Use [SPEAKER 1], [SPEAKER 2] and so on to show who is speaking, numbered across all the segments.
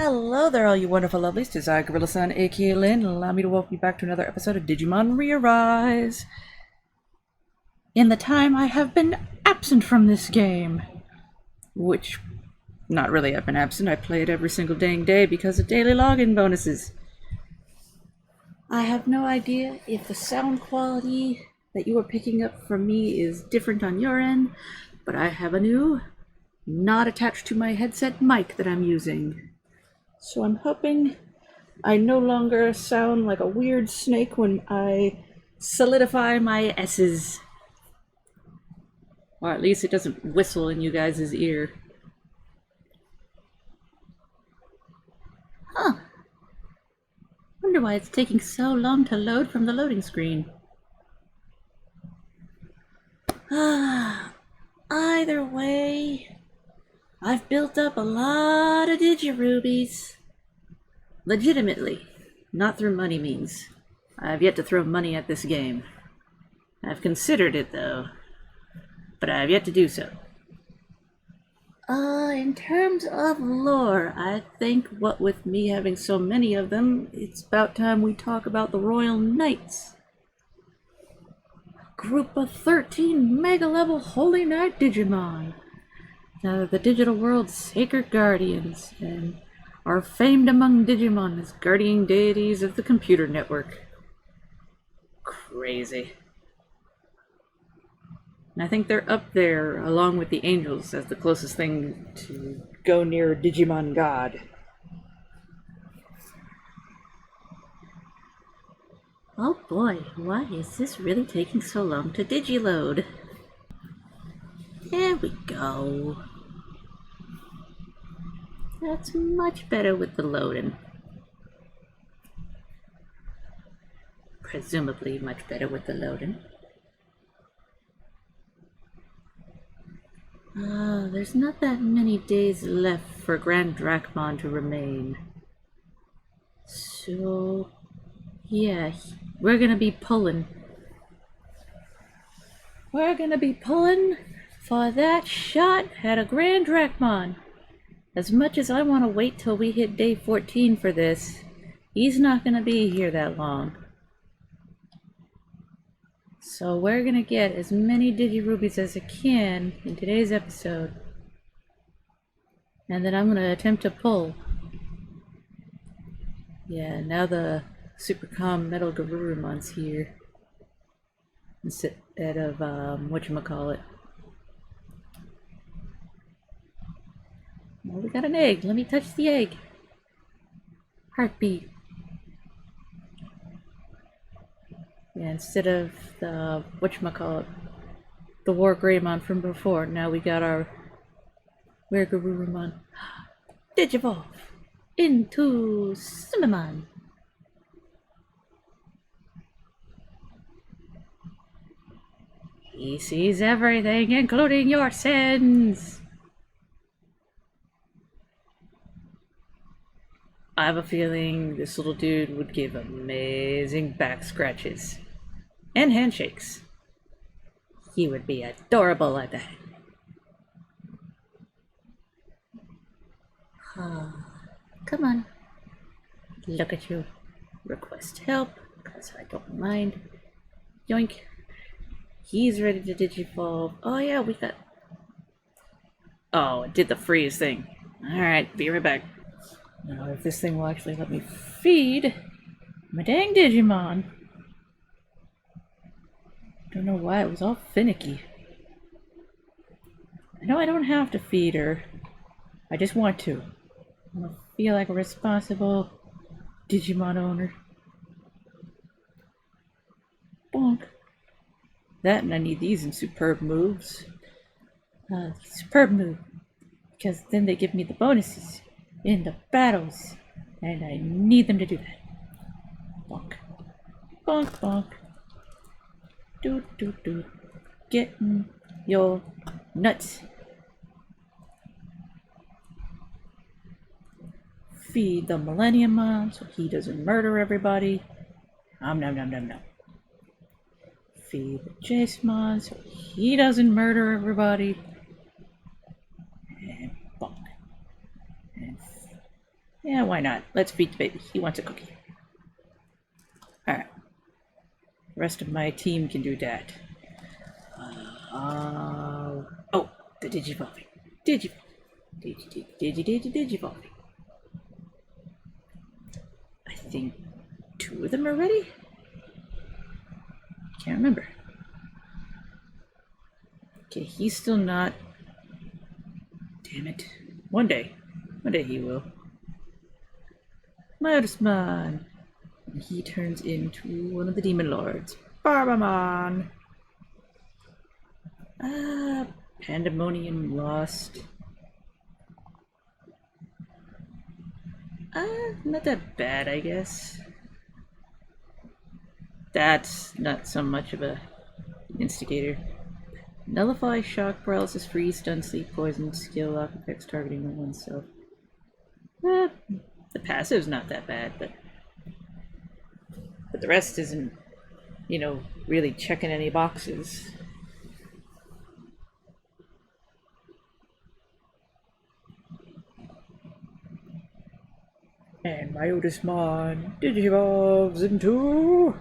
[SPEAKER 1] Hello there, all you wonderful lovelies. Tis I, Gorilla-san, aka Lynn, and allow me to welcome you back to another episode of Digimon ReArise. In the time I have been absent from this game, which, not really I've been absent, I play it every single dang day because of daily login bonuses. I have no idea if the sound quality that you are picking up from me is different on your end, but I have a new, not attached to my headset mic that I'm using. So I'm hoping I no longer sound like a weird snake when I solidify my S's. Or at least it doesn't whistle in you guys' ear. Huh. Wonder why it's taking so long to load from the loading screen. Either way, I've built up a lot of Digirubies. Legitimately, not through money means. I've yet to throw money at this game. I've considered it though, but I've yet to do so. In terms of lore, I think what with me having so many of them, it's about time we talk about the Royal Knights. A group of 13 mega-level Holy Knight Digimon. The digital world's sacred guardians, and are famed among Digimon as guardian deities of the computer network. Crazy. And I think they're up there, along with the angels, as the closest thing to go near Digimon God. Oh boy, why is this really taking so long to digiload? There we go. That's much better with the loading. Presumably much better with the loading. There's not that many days left for Grand Drachmon to remain. So, yeah, we're gonna be pulling. We're gonna be pulling for that shot at a Grand Drachmon. As much as I want to wait till we hit day 14 for this, he's not going to be here that long. So we're going to get as many Digirubies as I can in today's episode. And then I'm going to attempt to pull. Yeah, now the Super Calm Metal Garurumon's here. Instead of, whatchamacallit. Well, we got an egg. Let me touch the egg. Heartbeat. Yeah, instead of the, whatchamacallit, the War Greymon from before, now we got our Garurumon. Digivolve into Sumimon. He sees everything, including your sins. I have a feeling this little dude would give amazing back scratches. And handshakes. He would be adorable at that. Come on. Look at you. Request help, because I don't mind. Yoink. He's ready to digivolve. Oh yeah, we got... Oh, it did the freeze thing. Alright, be right back. Now, if this thing will actually let me feed my dang Digimon. Don't know why it was all finicky. I know I don't have to feed her. I just want to. I want to feel like a responsible Digimon owner. Bonk. That, and I need these in superb moves. Superb move. Because then they give me the bonuses in the battles, and I need them to do that. Bonk. Bonk, bonk. Doot, doot, doot. Getting your nuts. Feed the Millennium Mom so he doesn't murder everybody. Nom nom nom nom nom. Feed the Jasemon so he doesn't murder everybody. And bonk. Yeah, why not? Let's feed the baby. He wants a cookie. Alright. The rest of my team can do that. Oh, the Digivolving. Digivolving. I think 2 of them are ready? Can't remember. Okay, he's still not. Damn it. One day he will. Herissmon. And he turns into one of the demon lords. Pedromon. Pandemonium lost. Not that bad, I guess. That's not so much of a instigator. Nullify, shock, paralysis, freeze, stun, sleep, poison, skill lock effects targeting on oneself. The passive's not that bad, but the rest isn't, you know, really checking any boxes. And my Herissmon digivolves into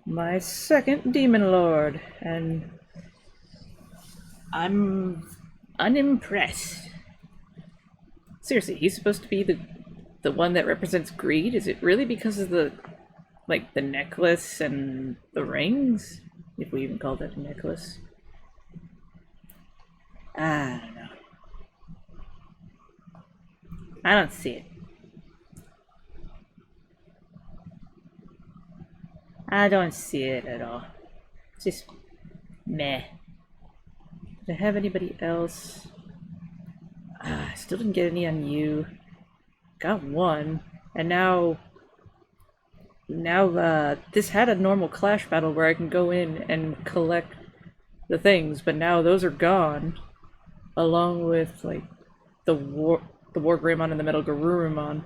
[SPEAKER 1] my second demon lord, and I'm unimpressed. Seriously, he's supposed to be the one that represents greed? Is it really because of the necklace and the rings? If we even call that a necklace. I don't know. I don't see it. I don't see it at all. Just meh. Did I have anybody else? I still didn't get any on you. Got one. And now this had a normal clash battle where I can go in and collect the things, but now those are gone. Along with like the War Greymon and the Metal Garurumon.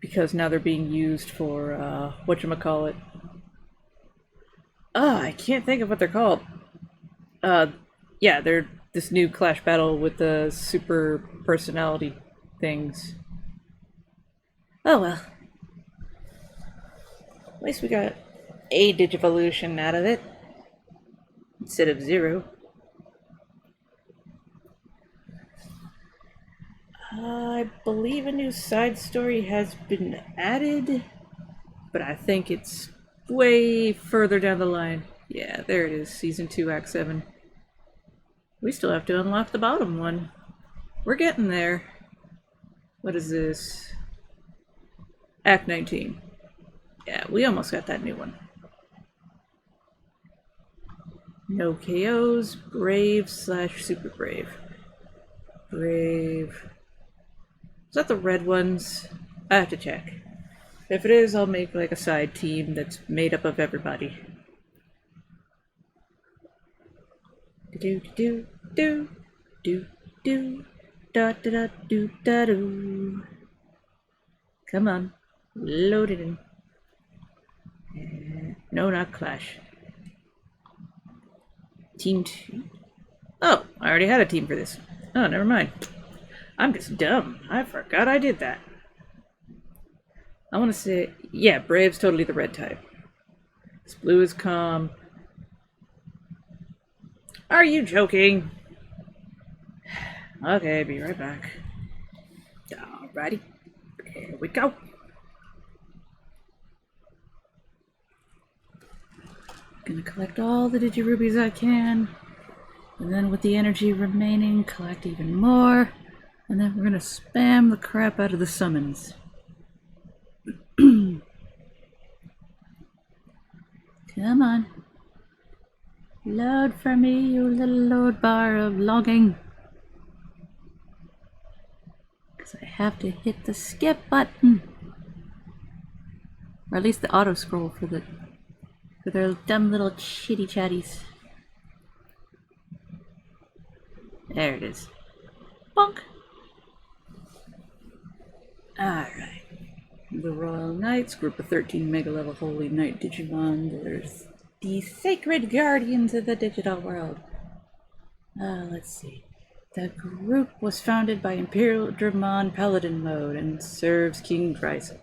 [SPEAKER 1] Because now they're being used for whatchamacallit. I can't think of what they're called. Yeah, they're this new clash battle with the super personality things. Oh well. At least we got a Digivolution out of it. Instead of 0. I believe a new side story has been added, but I think it's way further down the line. Yeah, there it is, Season 2, Act 7. We still have to unlock the bottom one. We're getting there. What is this? Act 19. Yeah, we almost got that new one. No KOs, brave / super brave. Brave. Is that the red ones? I have to check. If it is, I'll make like a side team that's made up of everybody. Do do do do do da da da do da do. Come on, load it in. No, not Clash. Team 2. Oh, I already had a team for this. Oh, never mind. I'm just dumb. I forgot I did that. I want to say, yeah, Brave's totally the red type. This blue is calm. Are you joking? Okay, be right back. Alrighty. Here we go. Gonna collect all the Digirubies I can. And then with the energy remaining, collect even more. And then we're gonna spam the crap out of the summons. Come on. Load for me, you little load bar of logging. Because I have to hit the skip button. Or at least the auto scroll for their dumb little chitty chatties. There it is. Bonk! Alright. The Royal Knights, group of 13 Mega Level Holy Knight Digimon. There's the Sacred Guardians of the Digital World. Let's see. The group was founded by Imperial Pedromon Paladin Mode and serves King Dryzel.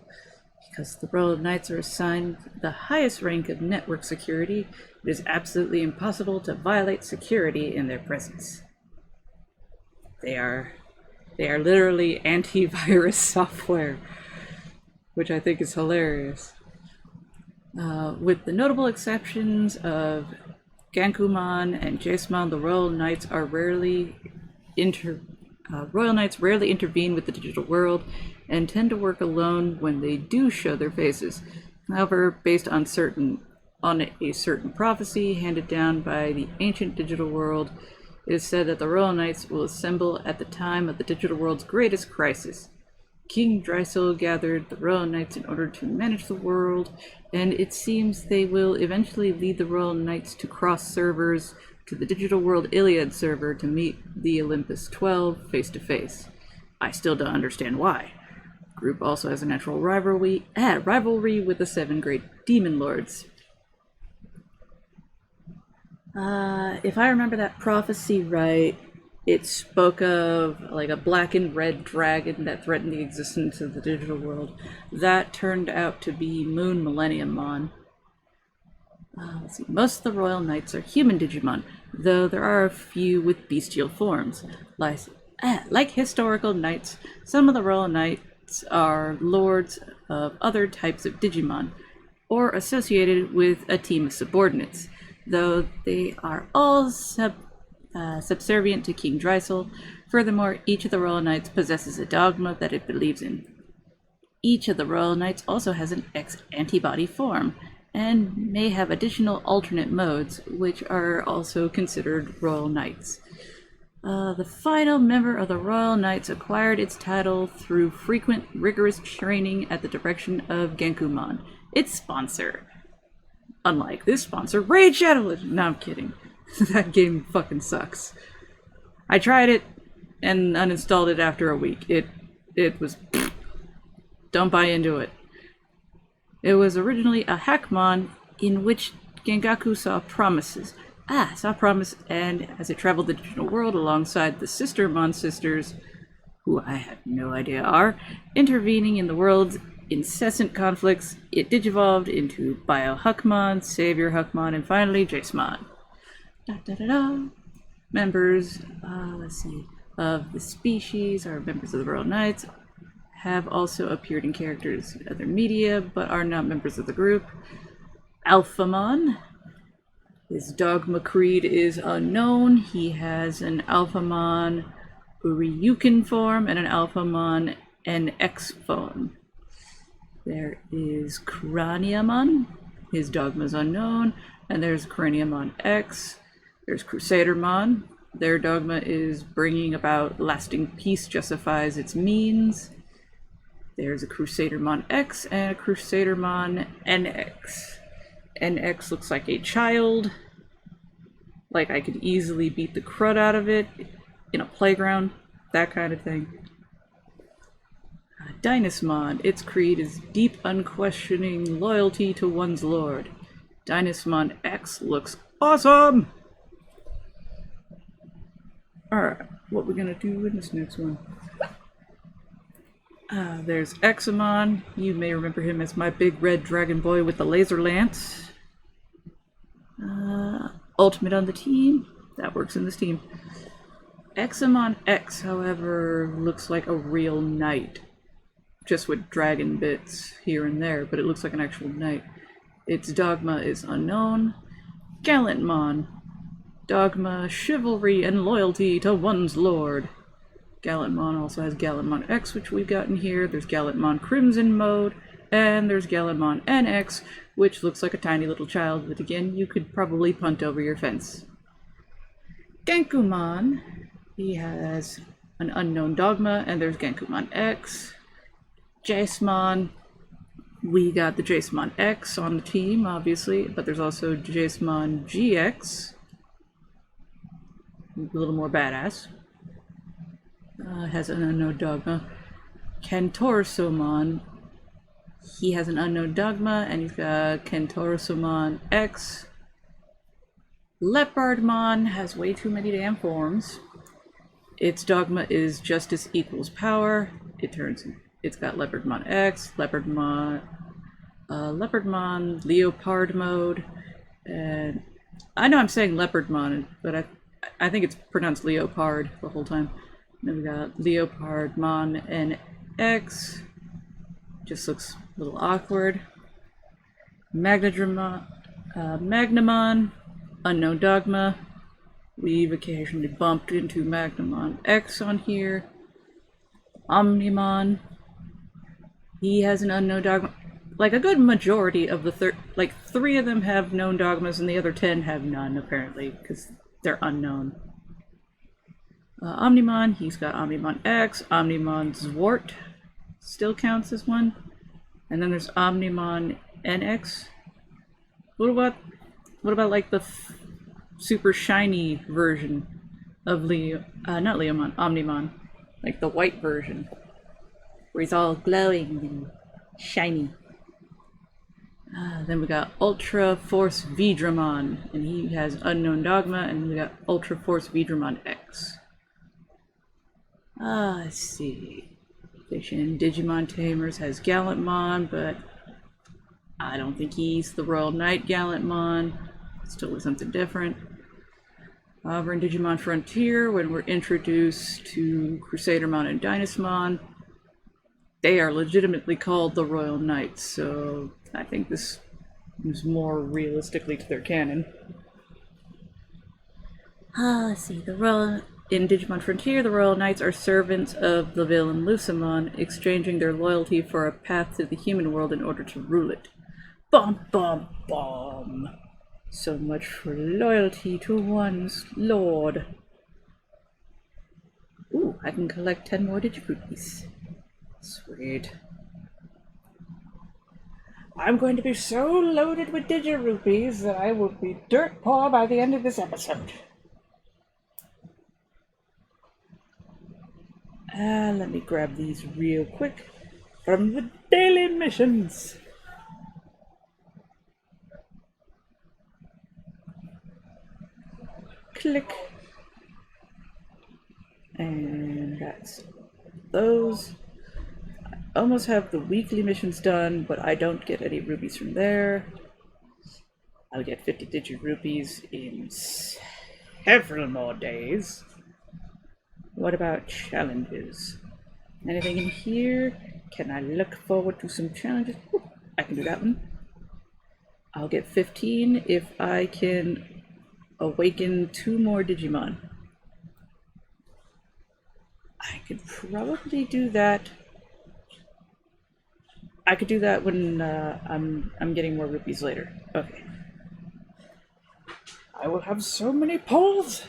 [SPEAKER 1] Because the Royal Knights are assigned the highest rank of network security, it is absolutely impossible to violate security in their presence. They are literally antivirus software, which I think is hilarious. With the notable exceptions of Gankumon and Jasemon, the Royal Knights are rarely intervene with the digital world and tend to work alone when they do show their faces. However, based on a certain prophecy handed down by the ancient digital world, it is said that the Royal Knights will assemble at the time of the digital world's greatest crisis. King Dryzel gathered the Royal Knights in order to manage the world, and it seems they will eventually lead the Royal Knights to cross servers to the Digital World Iliad server to meet the Olympus 12 face-to-face. I still don't understand why. The group also has a natural rivalry with the 7 great demon lords. If I remember that prophecy right, it spoke of like a black and red dragon that threatened the existence of the digital world. That turned out to be Moon Millenniummon. Let's see. Most of the Royal Knights are human Digimon, though there are a few with bestial forms. Like historical knights, some of the Royal Knights are lords of other types of Digimon, or associated with a team of subordinates, though they are all subservient to King Dryzel. Furthermore, each of the Royal Knights possesses a dogma that it believes in. Each of the Royal Knights also has an X-antibody form, and may have additional alternate modes, which are also considered Royal Knights. The final member of the Royal Knights acquired its title through frequent, rigorous training at the direction of Gankumon, its sponsor. Unlike this sponsor, Raid Shadow Legends. No, I'm kidding. That game fucking sucks. I tried it and uninstalled it after a week. It was... Don't buy into it. It was originally a hackmon in which Gengaku saw promise, and as it traveled the digital world alongside the Sistermon sisters, who I have no idea are, intervening in the world's incessant conflicts, it digivolved into Bio-Huckmon, Savior Huckmon, and finally Jasemon. Members, of the species are members of the Royal Knights, have also appeared in characters in other media, but are not members of the group. Alphamon. His dogma creed is unknown. He has an Alphamon Uryukin form and an Alphamon NX form. There is Crannyman. His dogma is unknown. And there's Crannyman X. There's Crusadermon. Their dogma is bringing about lasting peace justifies its means. There's a Crusadermon X and a Crusadermon NX. NX looks like a child. Like I could easily beat the crud out of it in a playground. That kind of thing. Dynasmon. Its creed is deep, unquestioning loyalty to one's lord. Dynasmon X looks awesome! Alright, what we're gonna do in this next one. There's Examon. You may remember him as my big red dragon boy with the laser lance. Ultimate on the team. That works in this team. Examon X, however, looks like a real knight. Just with dragon bits here and there, but it looks like an actual knight. Its dogma is unknown. Gallantmon. Dogma, chivalry, and loyalty to one's lord. Gallantmon also has Gallantmon X, which we've gotten here. There's Gallantmon Crimson mode, and there's Gallantmon NX, which looks like a tiny little child, but again, you could probably punt over your fence. Gankumon, he has an unknown dogma, and there's Gankumon X. Jasemon, we got the Jasemon X on the team, obviously, but there's also Jasemon GX, a little more badass. Has an unknown dogma. Taurusimon, he has an unknown dogma, and he's got Taurusimon X. Leopardmon has way too many damn forms. Its dogma is justice equals power. It's got Leopardmon X, Leopardmon, Leopard mode, and I know I'm saying Leopardmon, but I think it's pronounced Leopard the whole time. Then we got Leopardmon NX. Just looks a little awkward. Magnamon, Unknown Dogma. We've occasionally bumped into Magnamon X on here. Omnimon. He has an unknown dogma. Like a good majority of the three of them have known dogmas and the other 10 have none, apparently, because they're unknown. Omnimon, he's got Omnimon X. Omnimon Zwart still counts as one. And then there's Omnimon NX. What about like the super shiny version of Omnimon, like the white version, where he's all glowing and shiny. Then we got Ultra Force Vedramon, and he has Unknown Dogma, and we got Ultra Force Vedramon X. Let's see. Digimon-Tamers has Gallantmon, but I don't think he's the Royal Knight Gallantmon. Still with something different. However, in Digimon Frontier, when we're introduced to Crusadermon and Dynasmon, they are legitimately called the Royal Knights, so I think this is more realistically to their canon. Let's see. In Digimon Frontier, the Royal Knights are servants of the villain Lusamon, exchanging their loyalty for a path to the human world in order to rule it. Bum bum bum! So much for loyalty to one's lord. Ooh, I can collect 10 more Digirupees. Sweet. I'm going to be so loaded with Digirupees that I will be dirt poor by the end of this episode. Let me grab these real quick from the daily missions. Click. And that's those. I almost have the weekly missions done, but I don't get any rupees from there. I'll get 50 Digirupees in several more days. What about challenges? Anything in here? Can I look forward to some challenges? Ooh, I can do that one. I'll get 15 if I can awaken 2 more Digimon. I could probably do that. I could do that when I'm getting more rupees later. Okay. I will have so many pulls.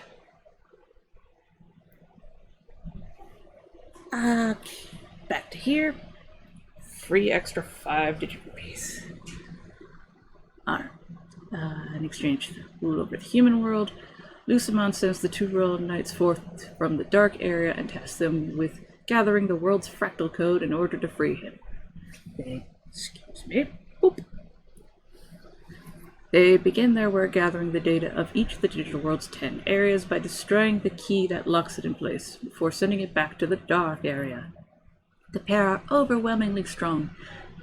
[SPEAKER 1] Back to here. Free extra 5 Digirupees. Alright. In exchange to rule over the human world, Lusamon sends the 2 Royal Knights forth from the dark area and tasks them with gathering the world's fractal code in order to free him. Excuse me. Boop. They begin their work gathering the data of each of the digital world's 10 areas by destroying the key that locks it in place, before sending it back to the dark area. The pair are overwhelmingly strong,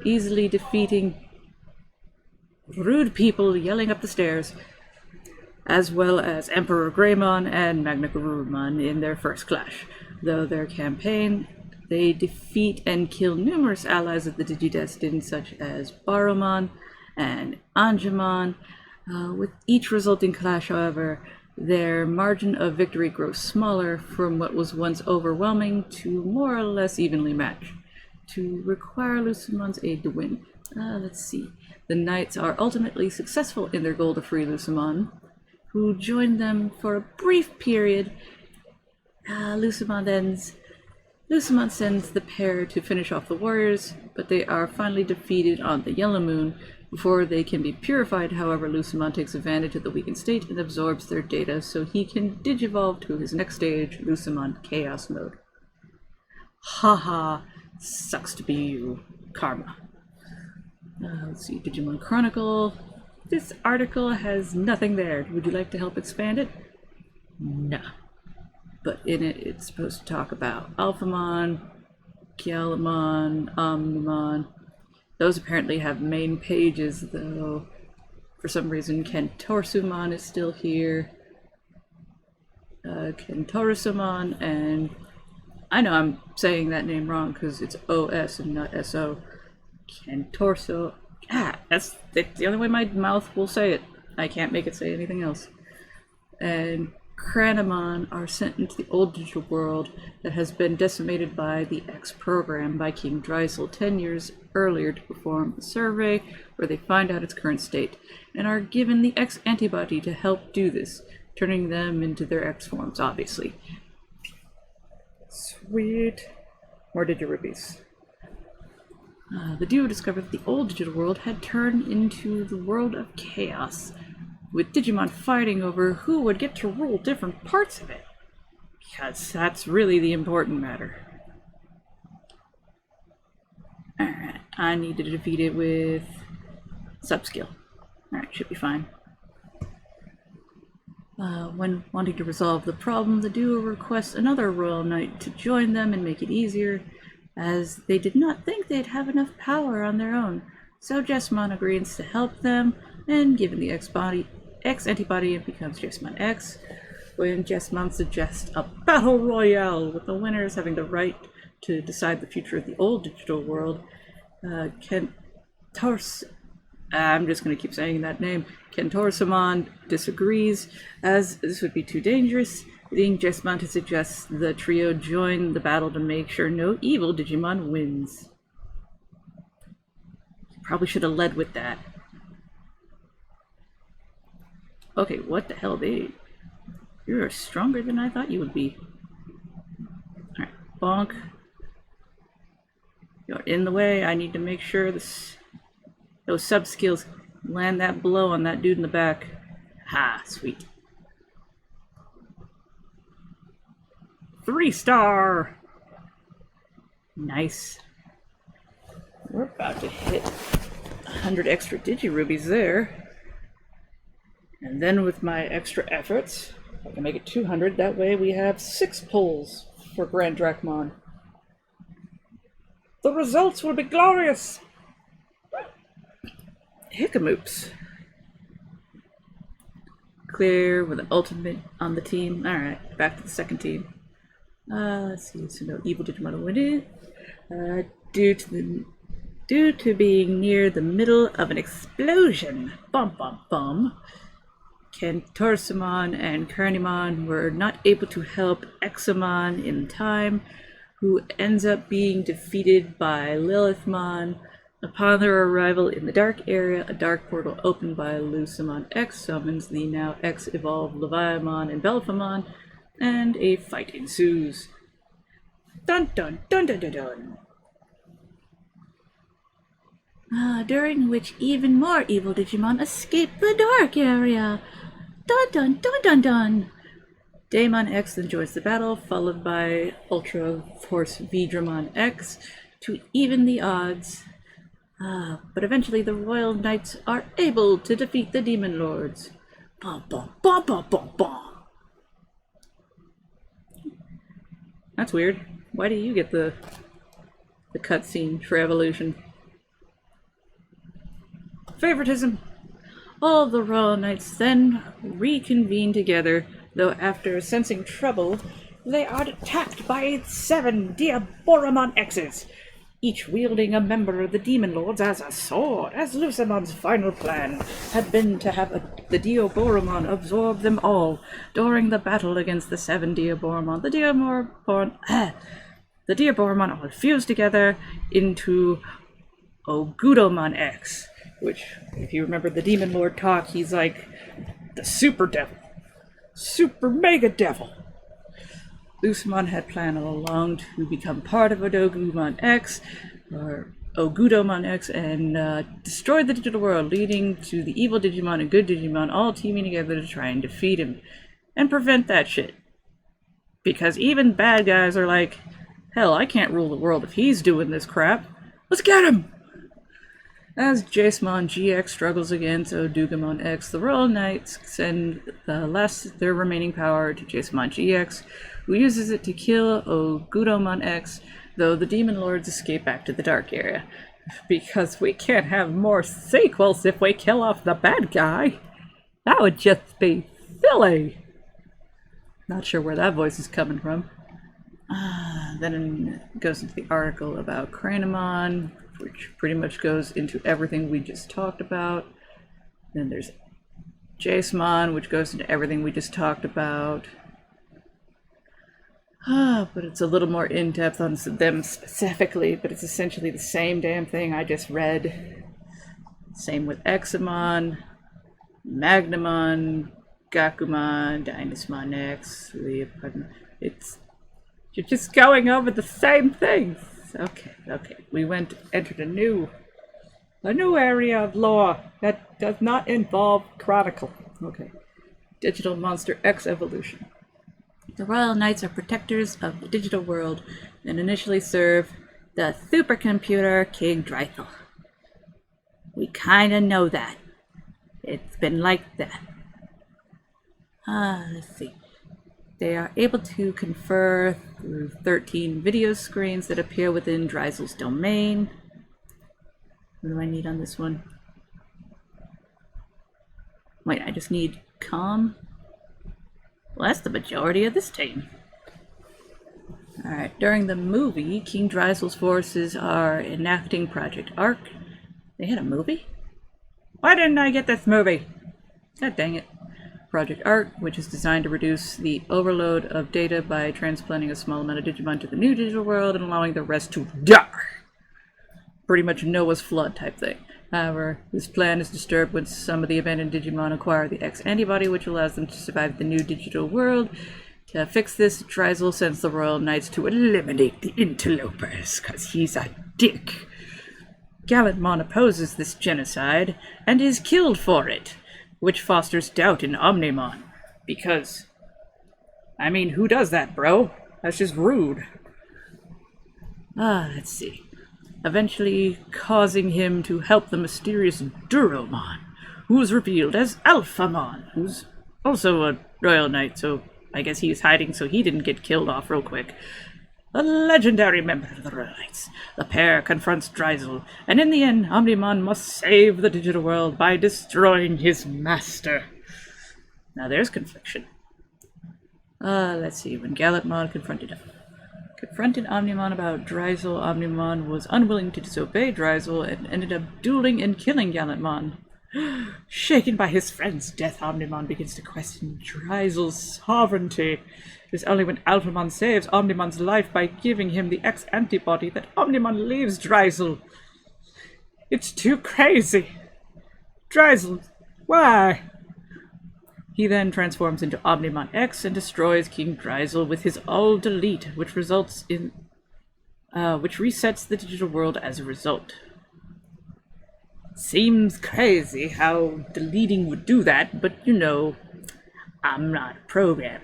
[SPEAKER 1] easily defeating rude people yelling up the stairs, as well as Emperor Greymon and Magna Garurumon in their first clash. Though their campaign, they defeat and kill numerous allies of the Digidestined, such as Baromon and Angemon. With each resulting clash, however, their margin of victory grows smaller from what was once overwhelming to more or less evenly matched, to require Lusamon's aid to win. Let's see. The Knights are ultimately successful in their goal to free Lusamon, who joined them for a brief period. Lusamon sends the pair to finish off the warriors, but they are finally defeated on the Yellow Moon. Before they can be purified, however, Lusamon takes advantage of the weakened state and absorbs their data so he can digivolve to his next stage, Lusamon Chaos Mode. Haha, sucks to be you, Karma. Let's see, Digimon Chronicle. This article has nothing there. Would you like to help expand it? No. But in it, it's supposed to talk about Alphamon, Kialamon, Omnimon. Those apparently have main pages, though. For some reason, Taurusimon is still here. Taurusimon, and I know I'm saying that name wrong because it's OS and not SO. Torso. That's the only way my mouth will say it. I can't make it say anything else. And Crannyman are sent into the old digital world that has been decimated by the X program by King Drysel 10 years earlier to perform a survey where they find out its current state, and are given the X antibody to help do this, turning them into their X forms, obviously. Sweet. More Digirubies. The duo discovered that the old digital world had turned into the world of chaos, with Digimon fighting over who would get to rule different parts of it. Because that's really the important matter. Alright, I need to defeat it with Subskill. Alright, should be fine. When wanting to resolve the problem, the duo requests another Royal Knight to join them and make it easier, as they did not think they'd have enough power on their own. So Jessamon agrees to help them, and given the X antibody, it becomes Jessamon X, when Jessamon suggests a battle royale, with the winners having the right to decide the future of the old digital world. I'm just going to keep saying that name. Taurusimon disagrees, as this would be too dangerous, leading Jessamon to suggest the trio join the battle to make sure no evil Digimon wins. Probably should have led with that. Okay, what the hell, you're stronger than I thought you would be. Alright, bonk. You're in the way. I need to make sure those sub-skills land that blow on that dude in the back. Ha, sweet. 3-star! Nice. We're about to hit 100 extra Digirubies there. And then with my extra efforts, I can make it 200. That way we have 6 pulls for Grand Dracmon. The results will be glorious! Hickamoops. Clear with an ultimate on the team. Alright, back to the second team. Let's see, so no evil Digimon will win it. Due to being near the middle of an explosion, bum bum bum, Taurusimon and Crannyman were not able to help Examon in time, who ends up being defeated by Lilithmon. Upon their arrival in the dark area, a dark portal opened by Lucimon X summons the now X-evolved Leviamon and Belphamon, and a fight ensues. Dun dun dun dun dun dun! During which even more evil Digimon escape the dark area. Dun dun dun dun dun! Daemon X then joins the battle, followed by Ultra Force Vedramon X to even the odds. But eventually the Royal Knights are able to defeat the Demon Lords. Bum bum bum bum bum bum! That's weird. Why do you get the cutscene for evolution? Favoritism! All the Royal Knights then reconvene together, though after sensing trouble, they are attacked by 7 Diaboromon X's, each wielding a member of the Demon Lords as a sword, as Lucimon's final plan had been to have the Diaboromon absorb them all during the battle against the 7 Diaboromon. The Diaboromon all fused together into Ogudomon X, which, if you remember the Demon Lord talk, he's like the super devil. Super mega devil. Lucimon had planned all along to become part of Ogudomon X, and destroy the digital world, leading to the evil Digimon and good Digimon all teaming together to try and defeat him and prevent that shit. Because even bad guys are like, hell, I can't rule the world if he's doing this crap. Let's get him! As Jasemon GX struggles against Digimon X, the Royal Knights send their remaining power to Jasemon GX, who uses it to kill Ogudamon X, though the Demon Lords escape back to the Dark Area. Because we can't have more sequels if we kill off the bad guy. That would just be silly. Not sure where that voice is coming from. Then it goes into the article about Crannyman, which pretty much goes into everything we just talked about. Then there's Jasemon, which goes into everything we just talked about. But it's a little more in-depth on them specifically, but it's essentially the same damn thing I just read. Same with Examon, Magnamon, Gakumon, Dynasmon X, you're just going over the same things. Okay. We entered a new area of lore that does not involve Chronicle. Okay. Digital Monster X Evolution. The Royal Knights are protectors of the digital world and initially serve the supercomputer King Drithel. We kinda know that. It's been like that. Let's see. They are able to confer through 13 video screens that appear within Drizel's domain. What do I need on this one? Wait, I just need comm? Well, that's the majority of this team. Alright, during the movie, King Drizel's forces are enacting Project Arc. They had a movie? Why didn't I get this movie? God dang it. Project Arc, which is designed to reduce the overload of data by transplanting a small amount of Digimon to the new digital world and allowing the rest to die. Pretty much Noah's flood type thing. However, this plan is disturbed when some of the abandoned Digimon acquire the X antibody, which allows them to survive the new digital world. To fix this, Drizel sends the Royal Knights to eliminate the interlopers, cause he's a dick. Gallantmon opposes this genocide and is killed for it, which fosters doubt in Omnimon. Because, I mean, who does that, bro? That's just rude. Let's see. Eventually causing him to help the mysterious Duromon, who is revealed as Alphamon, who's also a Royal Knight, so I guess he's hiding so he didn't get killed off real quick. A legendary member of the Royal Knights. The pair confronts Drizel, and in the end, Omnimon must save the digital world by destroying his master. Now there's confliction. Let's see, when Gallantmon confronted Omnimon about Drizel, Omnimon was unwilling to disobey Drizel and ended up dueling and killing Gallantmon. Shaken by his friend's death, Omnimon begins to question Drizel's sovereignty. It is only when Alphamon saves Omnimon's life by giving him the X antibody that Omnimon leaves Drizel. It's too crazy. Drizel, why? He then transforms into Omnimon X and destroys King Drizel with his All Delete, which resets the digital world as a result. Seems crazy how deleting would do that, but you know, I'm not a programmer.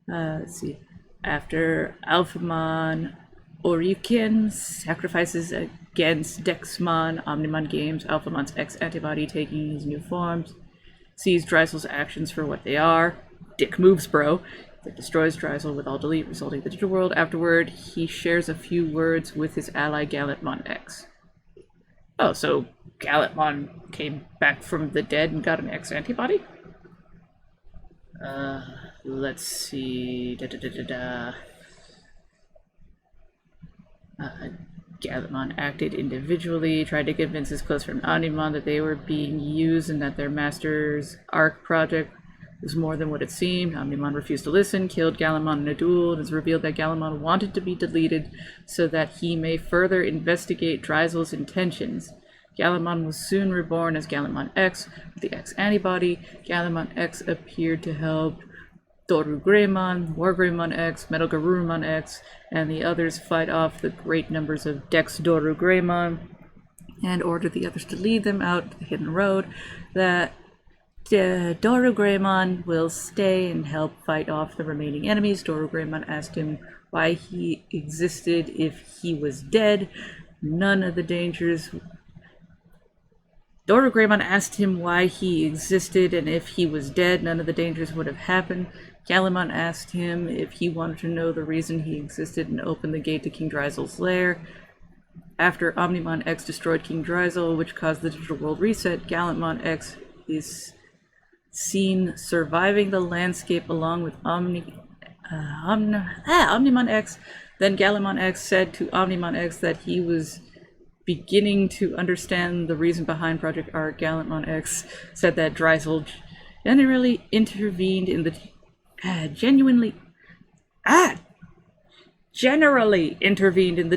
[SPEAKER 1] Let's see. After Alphamon Orikin sacrifices against Dexmon, Omnimon gains Alphamon's X antibody, taking his new forms. Sees Drizel's actions for what they are. Dick moves, bro. That destroys Drizel with All Delete, resulting in the digital world. Afterward, he shares a few words with his ally Gallantmon X. Oh, so Gallantmon came back from the dead and got an X antibody? Let's see. Gallantmon acted individually, tried to convince his close friend Omnimon that they were being used and that their master's ARC project was more than what it seemed. Omnimon refused to listen, killed Gallantmon in a duel, and it's revealed that Gallantmon wanted to be deleted so that he may further investigate Drizel's intentions. Gallantmon was soon reborn as Gallantmon X with the X antibody. Gallantmon X appeared to help Toru Greymon, War Greymon X, Metal Garurumon X, and the others fight off the great numbers of Dex Doru Greymon, and ordered the others to lead them out the hidden road. That Doru Greymon will stay and help fight off the remaining enemies. Doru Greymon asked him why he existed if he was dead. None of the dangers Greymon asked him why he existed, and if he was dead, none of the dangers would have happened. Gallimon asked him if he wanted to know the reason he existed and opened the gate to King Dryzel's lair. After Omnimon X destroyed King Dryzel, which caused the digital world reset, Gallimon X is seen surviving the landscape along with Omnimon X. Then Gallimon X said to Omnimon X that he was beginning to understand the reason behind Project R. Gallimon X said that Dryzel generally intervened in the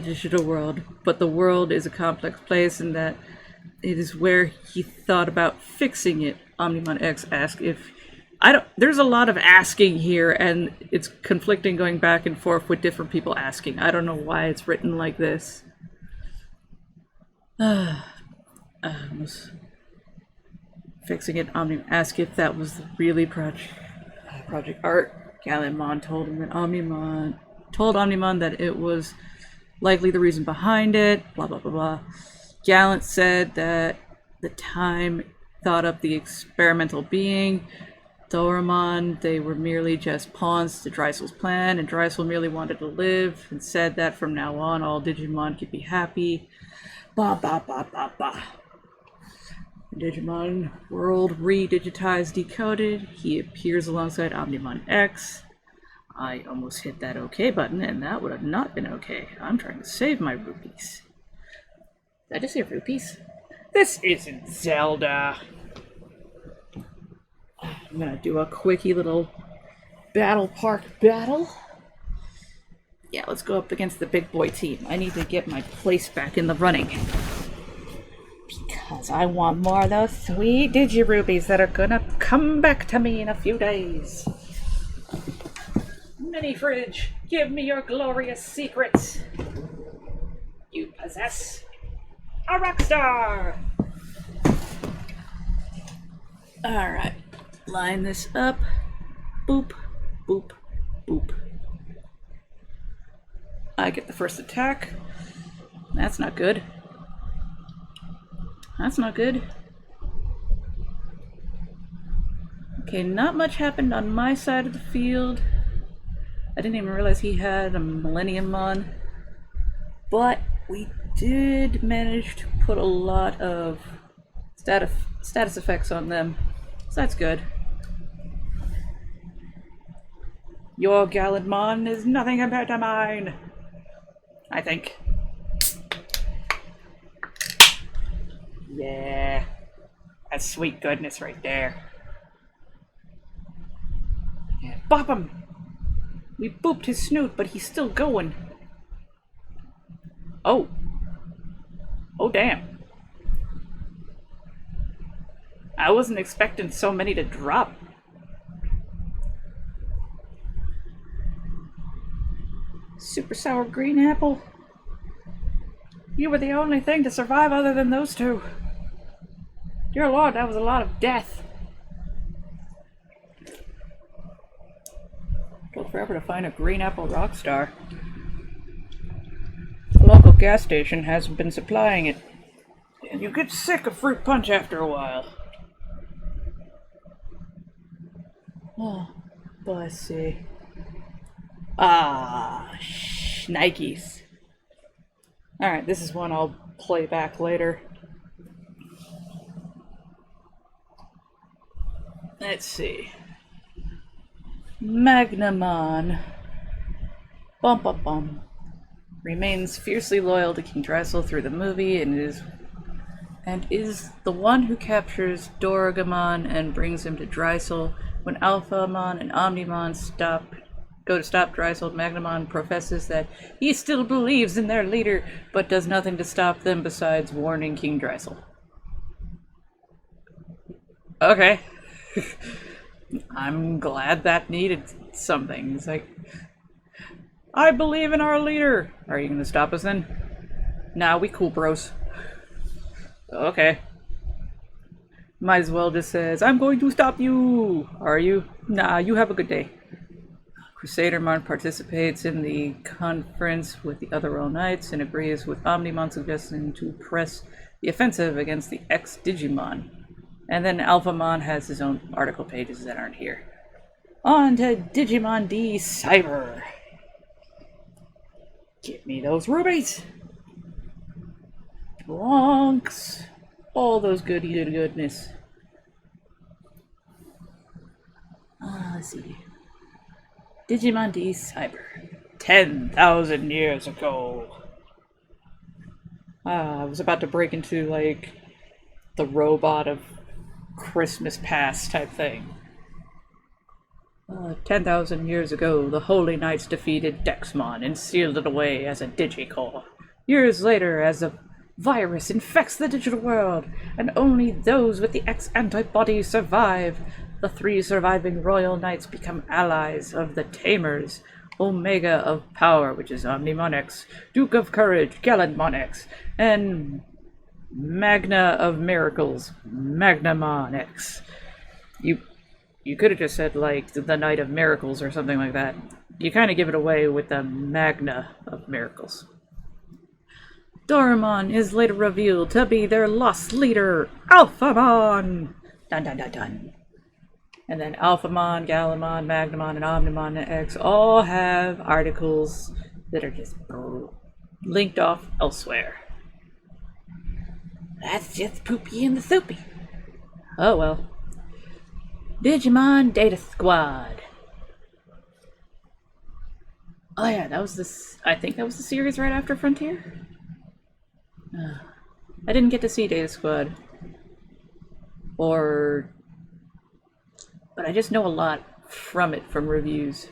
[SPEAKER 1] digital world, but the world is a complex place and that it is where he thought about fixing it. Omnimon X asked if there's a lot of asking here, and it's conflicting, going back and forth with different people asking. I don't know why it's written like this. Fixing it. Omnimon asked if that was really Project Art. Gallimon told Omnimon that it was likely the reason behind it. Blah blah blah blah. Gallant said that the time thought up the experimental being. Taurusimon, they were merely just pawns to Dryzel's plan, and Dryzel merely wanted to live, and said that from now on all Digimon could be happy. Ba ba ba ba ba. Digimon world re-digitized, decoded. He appears alongside Omnimon X. I almost hit that OK button, and that would have not been okay. I'm trying to save my rupees. Did I just say rupees? This isn't Zelda. I'm gonna do a quickie little battle park battle. Yeah, let's go up against the big boy team. I need to get my place back in the running. Because I want more of those sweet Digirubies that are gonna come back to me in a few days. Mini Fridge, give me your glorious secrets. You possess a rock star! Alright, line this up. Boop, boop, boop. I get the first attack. That's not good. That's not good. Okay, not much happened on my side of the field. I didn't even realize he had a Millenniummon. But we did manage to put a lot of status effects on them. So that's good. Your Gallimon is nothing compared to mine, I think. Yeah. That's sweet goodness right there. Yeah, bop him! We booped his snoot, but he's still going. Oh. Oh, damn. I wasn't expecting so many to drop. Super sour green apple. You were the only thing to survive other than those two. Dear Lord, that was a lot of death. Took forever to find a green apple rock star. The local gas station hasn't been supplying it. And you get sick of fruit punch after a while. Oh, let's see. Ah, Nikes. Alright, this is one I'll play back later. Let's see. Magnamon. Bum bum bum. Remains fiercely loyal to King Dryzel through the movie and is the one who captures Dorgamon and brings him to Dryzel. When Alphamon and Omnimon go to stop Dryzel, Magnamon professes that he still believes in their leader, but does nothing to stop them besides warning King Dryzel. Okay. I'm glad that needed something. It's like, I believe in our leader. Are you gonna stop us then? Nah, we cool bros. Okay. Might as well just says, I'm going to stop you. Are you? Nah, you have a good day. Crusadermon participates in the conference with the other Royal Knights and agrees with Omnimon suggesting to press the offensive against the ex-Digimon. And then Alphamon has his own article pages that aren't here. On to Digimon D Cyber. Give me those rubies! Bronx! All those goodness. Let's see. Digimon D Cyber. 10,000 years ago. I was about to break into, like, the robot of Christmas past type thing. 10,000 years ago, the Holy Knights defeated Dexmon and sealed it away as a Digicore. Years later, as a virus infects the digital world, and only those with the X antibodies survive, the 3 surviving Royal Knights become allies of the Tamers, Omega of Power, which is Omnimon X, Duke of Courage, Gallantmon X, and Magna of Miracles, Magnamon X. You could have just said, like, the Knight of Miracles or something like that. You kind of give it away with the Magna of Miracles. Taurusimon is later revealed to be their lost leader, Alphamon! Dun dun dun dun. And then Alphamon, Gallantmon, Magnamon, and Omnimon X all have articles that are just linked off elsewhere. That's just poopy in the soupy. Oh well. Digimon Data Squad. Oh yeah, that was this. I think that was the series right after Frontier. I didn't get to see Data Squad, but I just know a lot from it from reviews.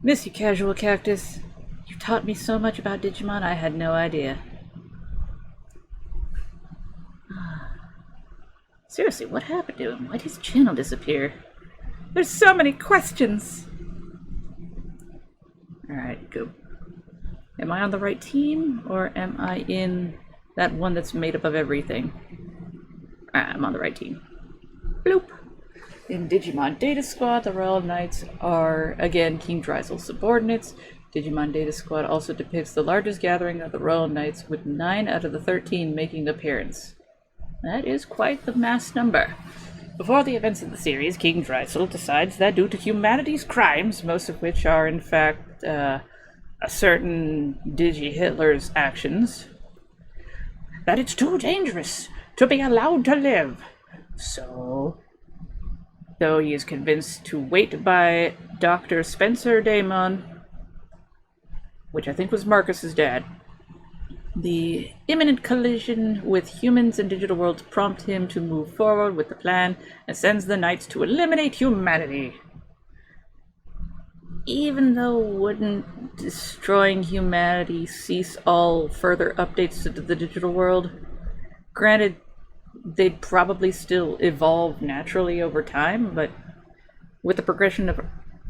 [SPEAKER 1] Miss you, Casual Cactus. You taught me so much about Digimon. I had no idea. Seriously, what happened to him? Why did his channel disappear? There's so many questions! Alright, go. Am I on the right team, or am I in that one that's made up of everything? I'm on the right team. Bloop! In Digimon Data Squad, the Royal Knights are, again, King Dreisel's subordinates. Digimon Data Squad also depicts the largest gathering of the Royal Knights, with 9 out of the 13 making an appearance. That is quite the mass number. Before the events of the series, King Dreisel decides that due to humanity's crimes, most of which are in fact a certain Digi-Hitler's actions, that it's too dangerous to be allowed to live. So, though he is convinced to wait by Dr. Spencer Daemon, which I think was Marcus's dad, the imminent collision with humans and digital worlds prompt him to move forward with the plan and sends the Knights to eliminate humanity. Even though wouldn't destroying humanity cease all further updates to the digital world, granted, they'd probably still evolve naturally over time, but with the progression of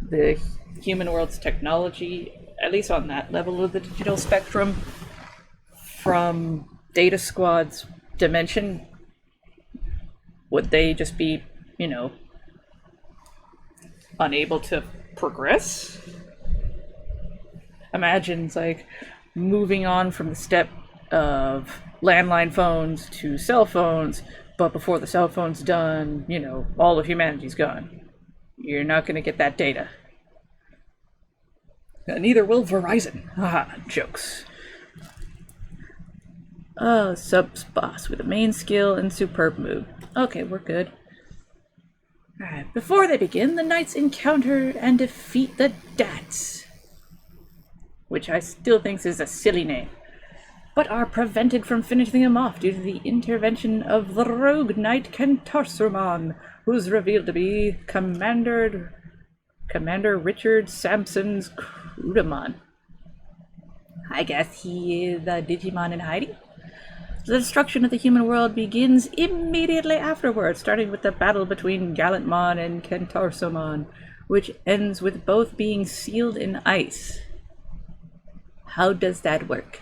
[SPEAKER 1] the human world's technology, at least on that level of the digital spectrum, from Data Squad's dimension, would they just be, unable to progress? Imagine, like, moving on from the step of landline phones to cell phones, but before the cell phone's done, all of humanity's gone. You're not going to get that data. Neither will Verizon. Haha, jokes. Subs boss with a main skill and superb move. Okay, we're good. Alright, before they begin, the Knights encounter and defeat the Dats, which I still think is a silly name, but are prevented from finishing them off due to the intervention of the rogue knight Taurusimon, who's revealed to be Commander Richard Sampson's Crudamon. I guess he is a Digimon in hiding? The destruction of the human world begins immediately afterwards, starting with the battle between Gallantmon and Taurusimon, which ends with both being sealed in ice. How does that work?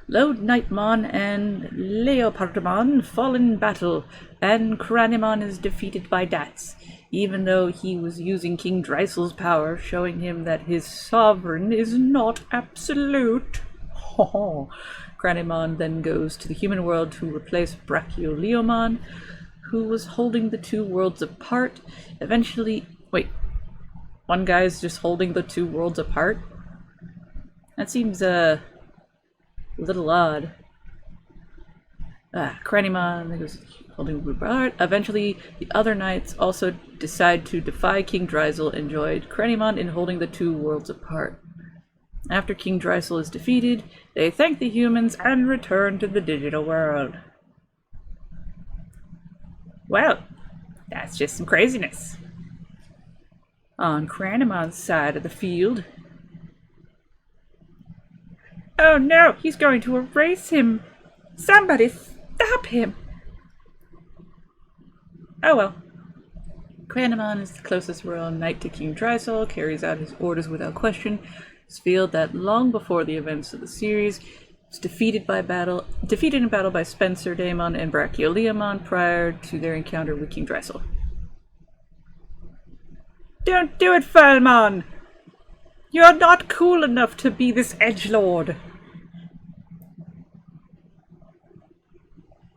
[SPEAKER 1] Lord Knightmon and Leopardmon fall in battle, and Crannyman is defeated by Dats. even though he was using King Dreisel's power, showing him that his sovereign is not absolute. Crannyman then goes to the human world to replace Brachioleomon, who was holding the two worlds apart. Eventually, wait, one guy's just holding the two worlds apart? That seems a little odd. Crannyman goes holding the apart. Eventually, the other knights also decide to defy King Dreisel and join Crannyman in holding the two worlds apart. After King Dreisel is defeated, they thank the humans and return to the digital world. Well, that's just some craziness. On Crannyman's side of the field... Oh no, he's going to erase him! Somebody stop him! Oh well. Crannyman is the closest royal knight to King Dreisel, carries out his orders without question. It's revealed that long before the events of the series, was defeated in battle by Spencer Daemon and Brachioleomon prior to their encounter with King Dreisel. Don't do it, Falmon! You're not cool enough to be this edgelord.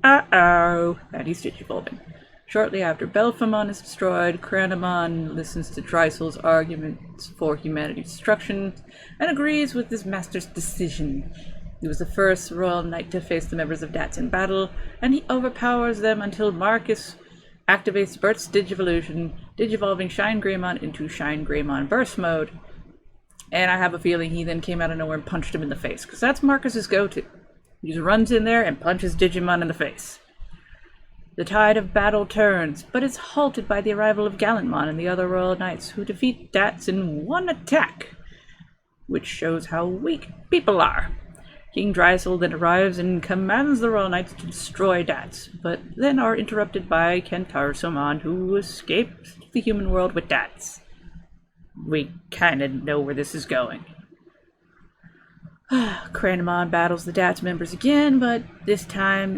[SPEAKER 1] Uh-oh. And he's digivolving. Shortly after Alphamon is destroyed, Crannyman listens to Dreisel's arguments for humanity's destruction and agrees with his master's decision. He was the first royal knight to face the members of DATS in battle, and he overpowers them until Marcus activates Burst's Digivolution, digivolving Shine Greymon into Shine Greymon Burst mode. And I have a feeling he then came out of nowhere and punched him in the face, because that's Marcus's go-to. He just runs in there and punches Digimon in the face. The tide of battle turns, but is halted by the arrival of Gallantmon and the other royal knights, who defeat DATS in one attack, which shows how weak people are. King Dreisel then arrives and commands the royal knights to destroy DATS, but then are interrupted by Taurusimon, who escapes the human world with DATS. We kinda know where this is going. Crannyman battles the DATS members again, but this time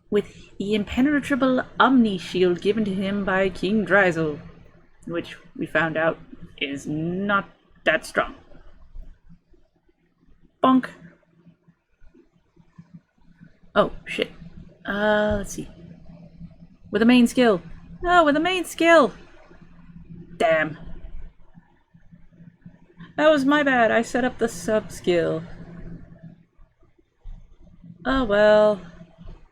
[SPEAKER 1] with the impenetrable Omni Shield given to him by King Dreisel, which we found out is not that strong. Bonk. Oh, shit. Let's see. With a main skill. No, with a main skill! Damn. That was my bad. I set up the sub-skill. Oh well.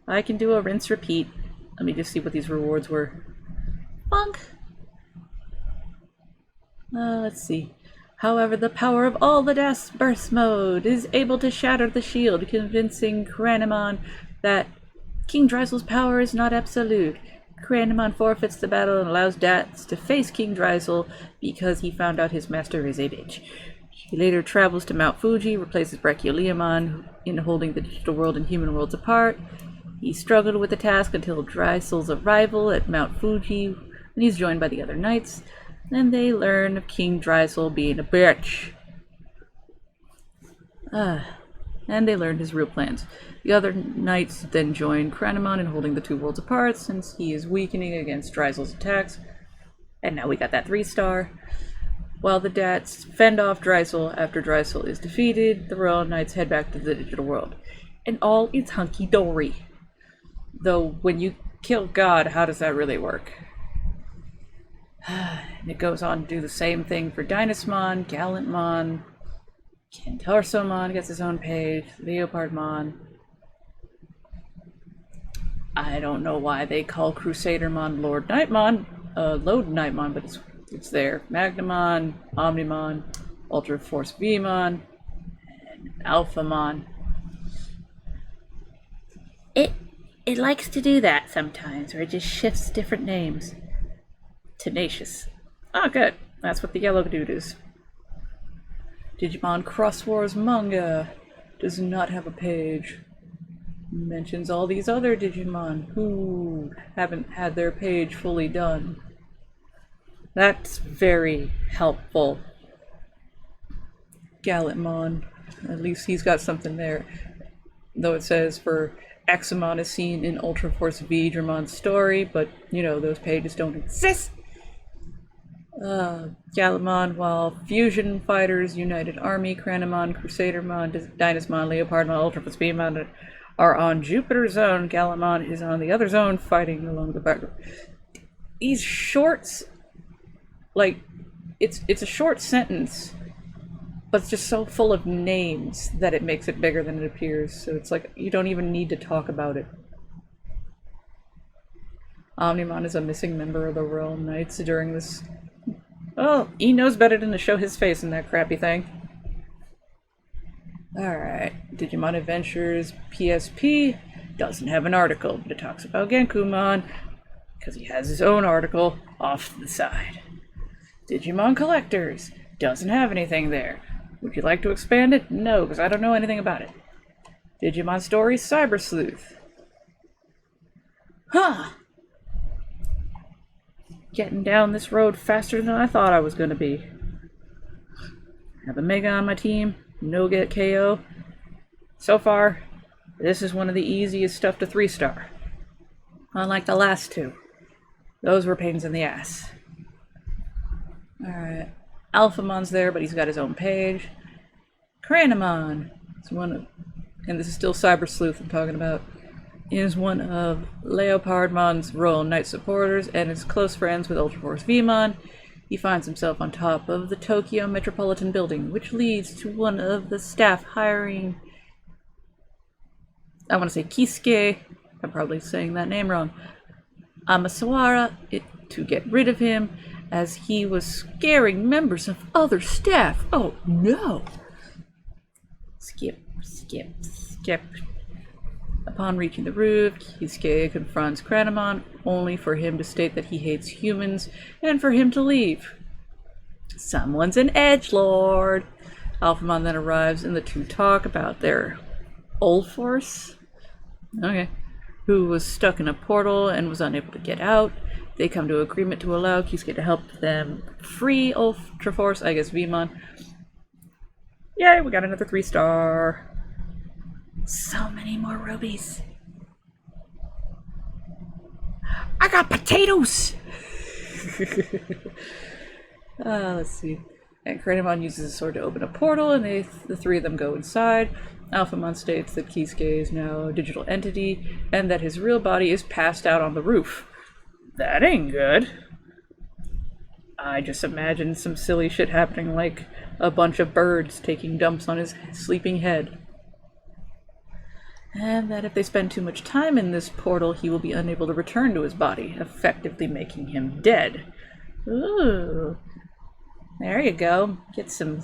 [SPEAKER 1] I can do a rinse repeat. Let me just see what these rewards were. Bonk! Let's see. However, the power of all the DATS burst mode is able to shatter the shield, convincing Crannyman that King Dreisel's power is not absolute. Crannyman forfeits the battle and allows DATS to face King Dreisel because he found out his master is a bitch. He later travels to Mount Fuji, replaces Brachioleomon in holding the digital world and human worlds apart. He struggled with the task until Dreisel's arrival at Mount Fuji, when he's joined by the other knights, and they learn of King Dreisel being a bitch. And they learned his real plans. The other knights then join Crannyman in holding the two worlds apart, since he is weakening against Dreisel's attacks. And now we got that 3-star. While the DATS fend off Dreisel after Dreisel is defeated, the royal knights head back to the digital world. And all is hunky-dory. Though, when you kill God, how does that really work? And it goes on to do the same thing for Dynasmon, Gallantmon, Taurusimon gets his own page, Leopardmon. I don't know why they call Crusadermon Lord Nightmon, Lode Nightmon, but it's there. Magnamon, Omnimon, Ultra Force Vmon, and Alphamon. It likes to do that sometimes, where it just shifts different names. Tenacious. Oh, good. That's what the yellow dude is. Digimon Cross Wars manga does not have a page. Mentions all these other Digimon who haven't had their page fully done. That's very helpful. Gallantmon, at least he's got something there. Though it says for Examon is seen in Ultra Force Vedramon's story, but you know, those pages don't exist. Galamon, while Fusion Fighters, United Army, Crannyman, Crusadermon, Dynasmon, Leopardmon, Ultrafus Beammon are on Jupiter Zone. Galamon is on the other zone fighting along the back. These shorts, like, it's a short sentence, but it's just so full of names that it makes it bigger than it appears. So it's like you don't even need to talk about it. Omnimon is a missing member of the Royal Knights during this. Oh, he knows better than to show his face in that crappy thing. Alright, Digimon Adventures PSP doesn't have an article, but it talks about Genkumon, because he has his own article off to the side. Digimon Collectors doesn't have anything there. Would you like to expand it? No, because I don't know anything about it. Digimon Stories Cyber Sleuth. Huh! Getting down this road faster than I thought I was going to be. Have a Mega on my team, no get KO. So far, this is one of the easiest stuff to 3-star. Unlike the last two. Those were pains in the ass. Alright. Alphamon's there, but he's got his own page. Crannyman is one of, and this is still Cyber Sleuth I'm talking about, is one of Leopardmon's Royal Knight supporters and is close friends with Ultraforce Vmon. He finds himself on top of the Tokyo Metropolitan Building, which leads to one of the staff hiring, I want to say Kisuke, I'm probably saying that name wrong, Amasawara, to get rid of him, as he was scaring members of other staff. Oh no! Skip. Upon reaching the roof, Kisuke confronts Crannyman, only for him to state that he hates humans, and for him to leave. Someone's an edgelord! Alphamon then arrives, and the two talk about their old force? Okay. Who was stuck in a portal and was unable to get out. They come to agreement to allow Kisuke to help them free Ultraforce, I guess Vmon. Yay, we got another 3-star. So many more rubies. I got potatoes! Let's see. And Crannyman uses his sword to open a portal, and the three of them go inside. Alphamon states that Kisuke is now a digital entity, and that his real body is passed out on the roof. That ain't good. I just imagined some silly shit happening, like a bunch of birds taking dumps on his sleeping head. And that if they spend too much time in this portal, he will be unable to return to his body, effectively making him dead. Ooh. There you go. Get some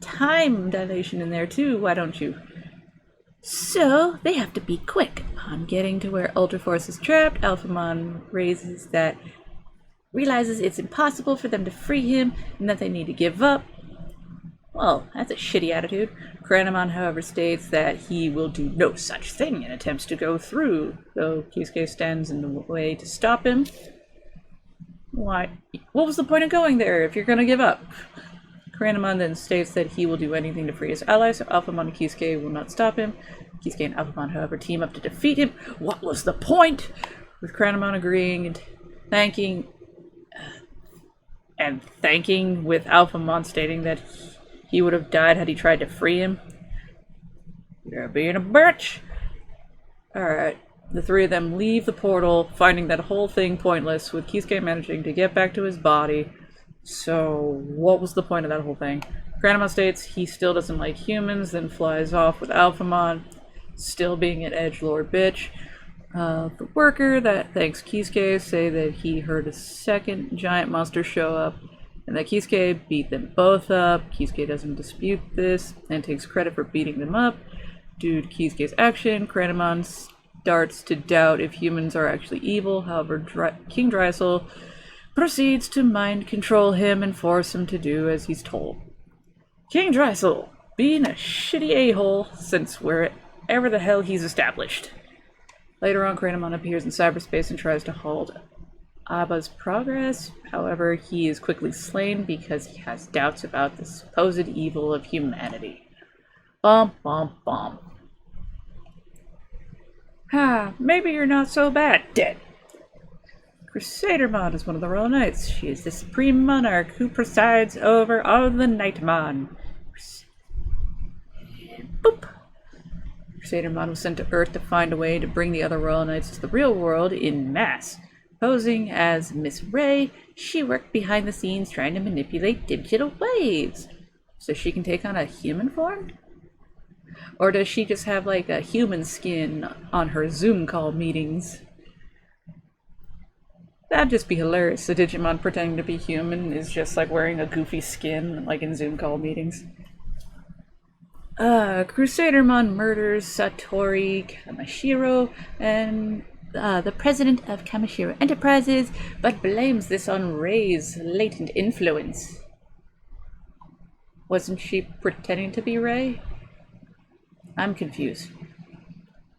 [SPEAKER 1] time dilation in there too, why don't you? So, they have to be quick. Upon getting to where Ultraforce is trapped, Alphamon realizes it's impossible for them to free him, and that they need to give up. Well, that's a shitty attitude. Crannyman, however, states that he will do no such thing and attempts to go through, though Kisuke stands in the way to stop him. Why? What was the point of going there if you're gonna give up? Crannyman then states that he will do anything to free his allies, so Alphamon and Kisuke will not stop him. Kisuke and Alphamon, however, team up to defeat him. What was the point? With Crannyman agreeing and thanking, with Alphamon stating that he would have died had he tried to free him. You're being a bitch! Alright, the three of them leave the portal, finding that whole thing pointless, with Kisuke managing to get back to his body. So, what was the point of that whole thing? Crannyman states he still doesn't like humans, then flies off with Alphamon, still being an edgelord bitch. The worker that thanks Kisuke say that he heard a second giant monster show up, and that Kisuke beat them both up. Kisuke doesn't dispute this, and takes credit for beating them up. Due to Kisuke's action, Crannyman starts to doubt if humans are actually evil. However, King Drysel proceeds to mind control him and force him to do as he's told. King Drysel, being a shitty a-hole since wherever the hell he's established. Later on, Crannyman appears in cyberspace and tries to halt Abba's progress. However, he is quickly slain because he has doubts about the supposed evil of humanity. Bum, bum, bum. Ha, maybe you're not so bad, dead. Crusadermon is one of the Royal Knights. She is the supreme monarch who presides over all the Knightmon. Boop! Crusadermon was sent to Earth to find a way to bring the other Royal Knights to the real world in mass. Posing as Miss Ray, she worked behind the scenes trying to manipulate digital waves. So she can take on a human form? Or does she just have like a human skin on her Zoom call meetings? That'd just be hilarious. The Digimon pretending to be human is just like wearing a goofy skin like in Zoom call meetings. Crusadermon murders Satori Kamashiro and the president of Kamashiro Enterprises, but blames this on Ray's latent influence. Wasn't she pretending to be Ray? I'm confused.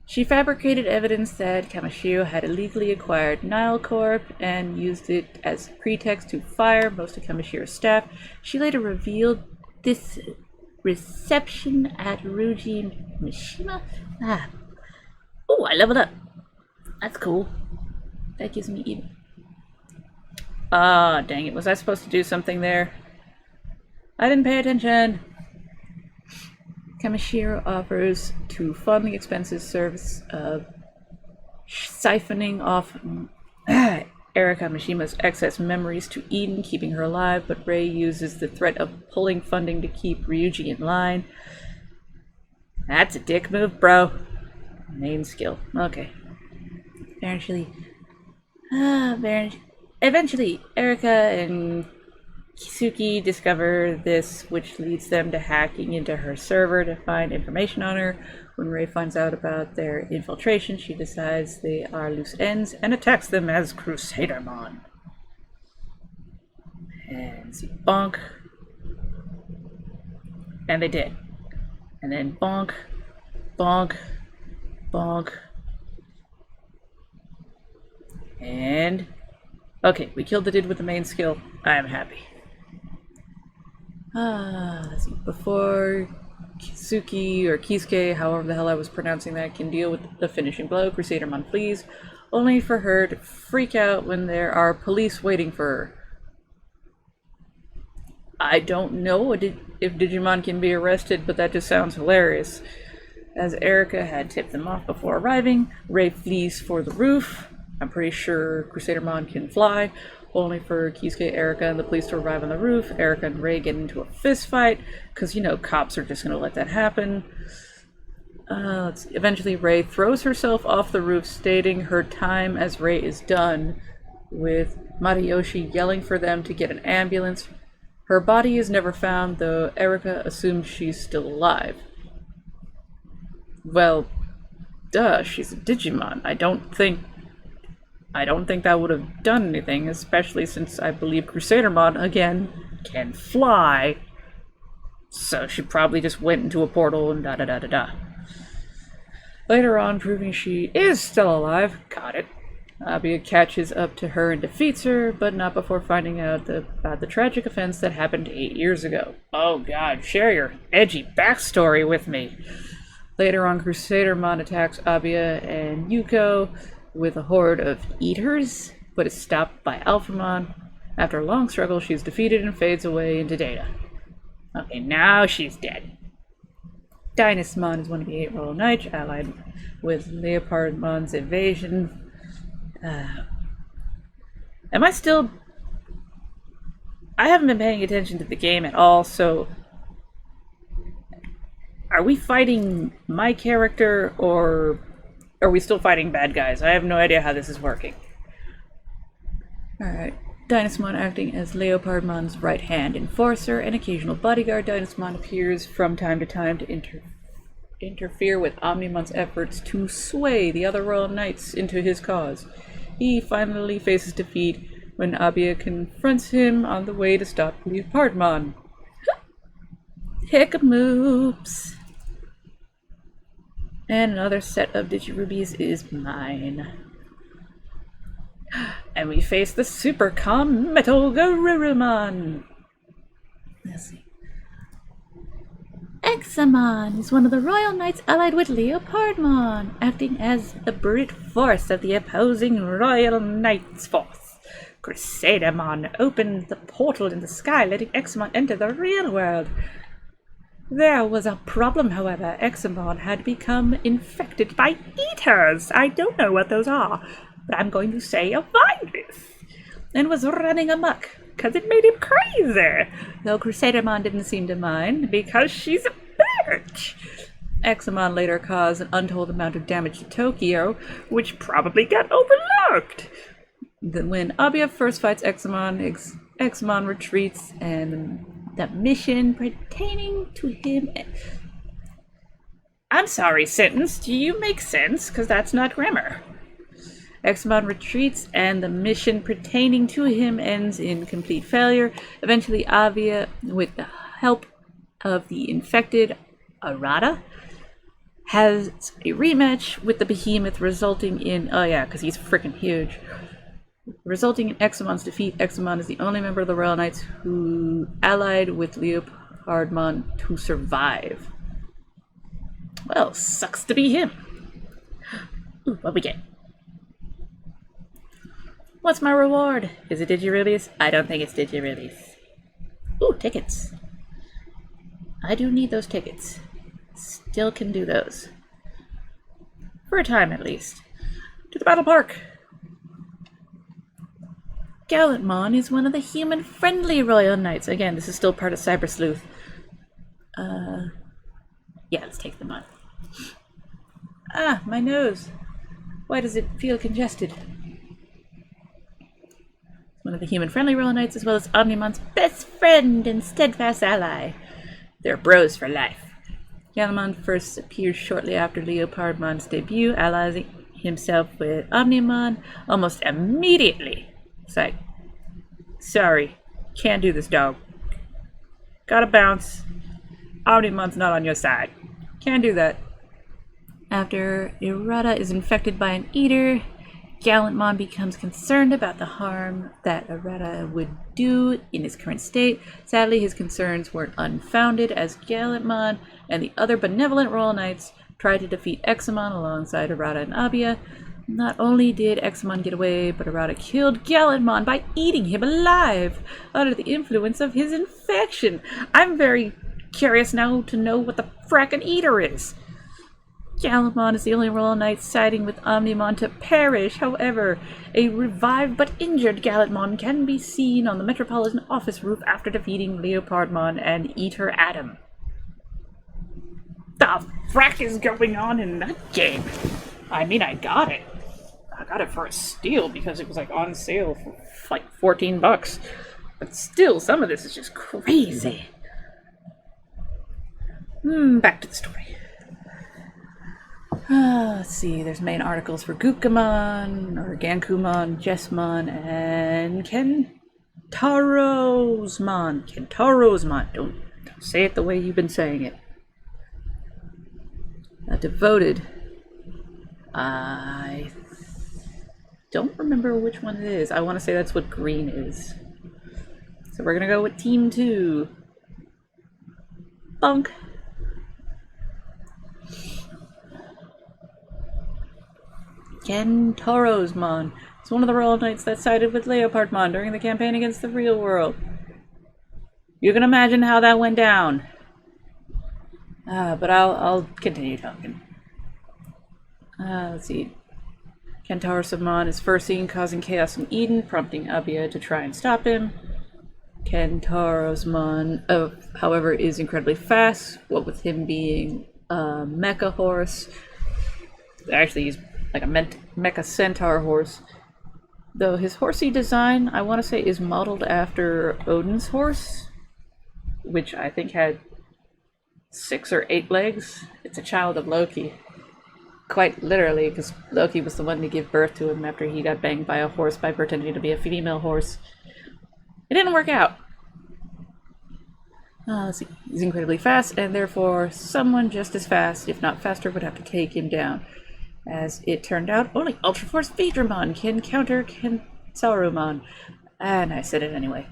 [SPEAKER 1] She fabricated evidence that Kamashiro had illegally acquired Nile Corp and used it as pretext to fire most of Kamashiro's staff. She later revealed this reception at Ryuji Mishima. Oh, I leveled up. That's cool. That gives me even. Ah, dang it. Was I supposed to do something there? I didn't pay attention. Kamashiro offers to fund the expenses service of siphoning off Erika Mishima's excess memories to Eden, keeping her alive, but Ray uses the threat of pulling funding to keep Ryuji in line. That's a dick move, bro. Main skill. Okay. Eventually, Erika and Kisuki discover this, which leads them to hacking into her server to find information on her. When Ray finds out about their infiltration, she decides they are loose ends and attacks them as Crusadermon. And see, bonk. And they did. And then bonk, bonk, bonk. And okay, we killed the dude with the main skill. I am happy. Let's see. Before Kisuki or Kisuke, however the hell I was pronouncing that, can deal with the finishing blow, Crusadermon flees, only for her to freak out when there are police waiting for her. I don't know if Digimon can be arrested, but that just sounds hilarious. As Erika had tipped them off before arriving, Ray flees for the roof. I'm pretty sure Crusadermon can fly, only for Kisuke, Erika, and the police to arrive on the roof. Erika and Ray get into a fist fight, because, you know, cops are just going to let that happen. Eventually, Ray throws herself off the roof, stating her time as Ray is done, with Mariyoshi yelling for them to get an ambulance. Her body is never found, though Erika assumes she's still alive. Well, duh, she's a Digimon. I don't think that would have done anything, especially since I believe Crusadermon, again, can fly. So she probably just went into a portal and da-da-da-da-da. Later on, proving she is still alive, got it. Abia catches up to her and defeats her, but not before finding out about the tragic offense that happened 8 years ago. Oh god, share your edgy backstory with me. Later on, Crusadermon attacks Abia and Yuko with a horde of eaters, but is stopped by Alphamon. After a long struggle, she is defeated and fades away into data. Okay, now she's dead. Dynasmon is one of the 8 Royal Knights, allied with Leopardmon's invasion. I haven't been paying attention to the game at all, so are we fighting my character, or are we still fighting bad guys? I have no idea how this is working. Alright. Dynasmon acting as Leopardmon's right-hand enforcer and occasional bodyguard. Dynasmon appears from time to time to interfere with Omnimon's efforts to sway the other Royal Knights into his cause. He finally faces defeat when Abia confronts him on the way to stop Leopardmon. Hickamoops! And another set of Digirubies is mine. And we face the Super Calm Metal Garurumon. Let's see. Examon is one of the Royal Knights allied with Leopardmon, acting as the brute force of the opposing Royal Knights force. Crusadermon opened the portal in the sky, letting Examon enter the real world. There was a problem, however. Examon had become infected by eaters. I don't know what those are, but I'm going to say a virus. And was running amok, because it made him crazy. Though Crusadermon didn't seem to mind, because she's a bitch. Examon later caused an untold amount of damage to Tokyo, which probably got overlooked. Then when Abia first fights Examon, Examon retreats, and the mission pertaining to him... I'm sorry, sentence. Do you make sense? Because that's not grammar. Examon retreats, and the mission pertaining to him ends in complete failure. Eventually, Avia, with the help of the infected Arata, has a rematch with the behemoth, resulting in... Oh yeah, because he's freaking huge. Resulting in Examon's defeat. Examon is the only member of the Royal Knights who allied with Leopardmon to survive. Well, sucks to be him. Ooh, what we get? What's my reward? Is it Digi-Release? I don't think it's Digi-Release. Ooh, tickets. I do need those tickets. Still can do those. For a time, at least. To the Battle Park! Gallantmon is one of the human-friendly Royal Knights. Again, this is still part of Cyber Sleuth. Yeah, let's take them on. Ah, my nose. Why does it feel congested? One of the human-friendly Royal Knights, as well as Omnimon's best friend and steadfast ally. They're bros for life. Gallantmon first appears shortly after Leopardmon's debut, allying himself with Omnimon almost immediately. It's like, sorry, can't do this, dog. Gotta bounce. Omnimon's not on your side. Can't do that. After Irata is infected by an eater, Gallantmon becomes concerned about the harm that Irata would do in his current state. Sadly, his concerns weren't unfounded, as Gallantmon and the other benevolent Royal Knights tried to defeat Examon alongside Irata and Abia. Not only did Examon get away, but Irata killed Gallantmon by eating him alive under the influence of his infection. I'm very curious now to know what the frackin' eater is. Gallantmon is the only Royal Knight siding with Omnimon to perish. However, a revived but injured Gallantmon can be seen on the Metropolitan Office roof after defeating Leopardmon and Eater Adam. The frack is going on in that game? I mean, I got it. I got it for a steal because it was like on sale for like $14. But still, some of this is just crazy. Back to the story. Let's see, there's main articles for Gukamon, or Gankumon, Jessmon, and Taurusimon. Taurusimon. Don't say it the way you've been saying it. Devoted. I don't remember which one it is. I want to say that's what green is. So we're going to go with Team 2. Bonk. Taurusimon is one of the Royal Knights that sided with Leopardmon during the campaign against the real world. You can imagine how that went down. But I'll continue talking. Let's see. Taurusimon is first seen causing chaos in Eden, prompting Abia to try and stop him. Taurusimon, however, is incredibly fast, what with him being a mecha horse. Actually, he's like a mecha centaur horse. Though his horsey design, I want to say, is modeled after Odin's horse, which I think had 6 or 8 legs. It's a child of Loki. Quite literally, because Loki was the one to give birth to him after he got banged by a horse by pretending to be a female horse. It didn't work out. Let's see. He's incredibly fast, and therefore someone just as fast, if not faster, would have to take him down. As it turned out, only Ultra Force Vedramon can counter Katsuyoshi, and I said it anyway,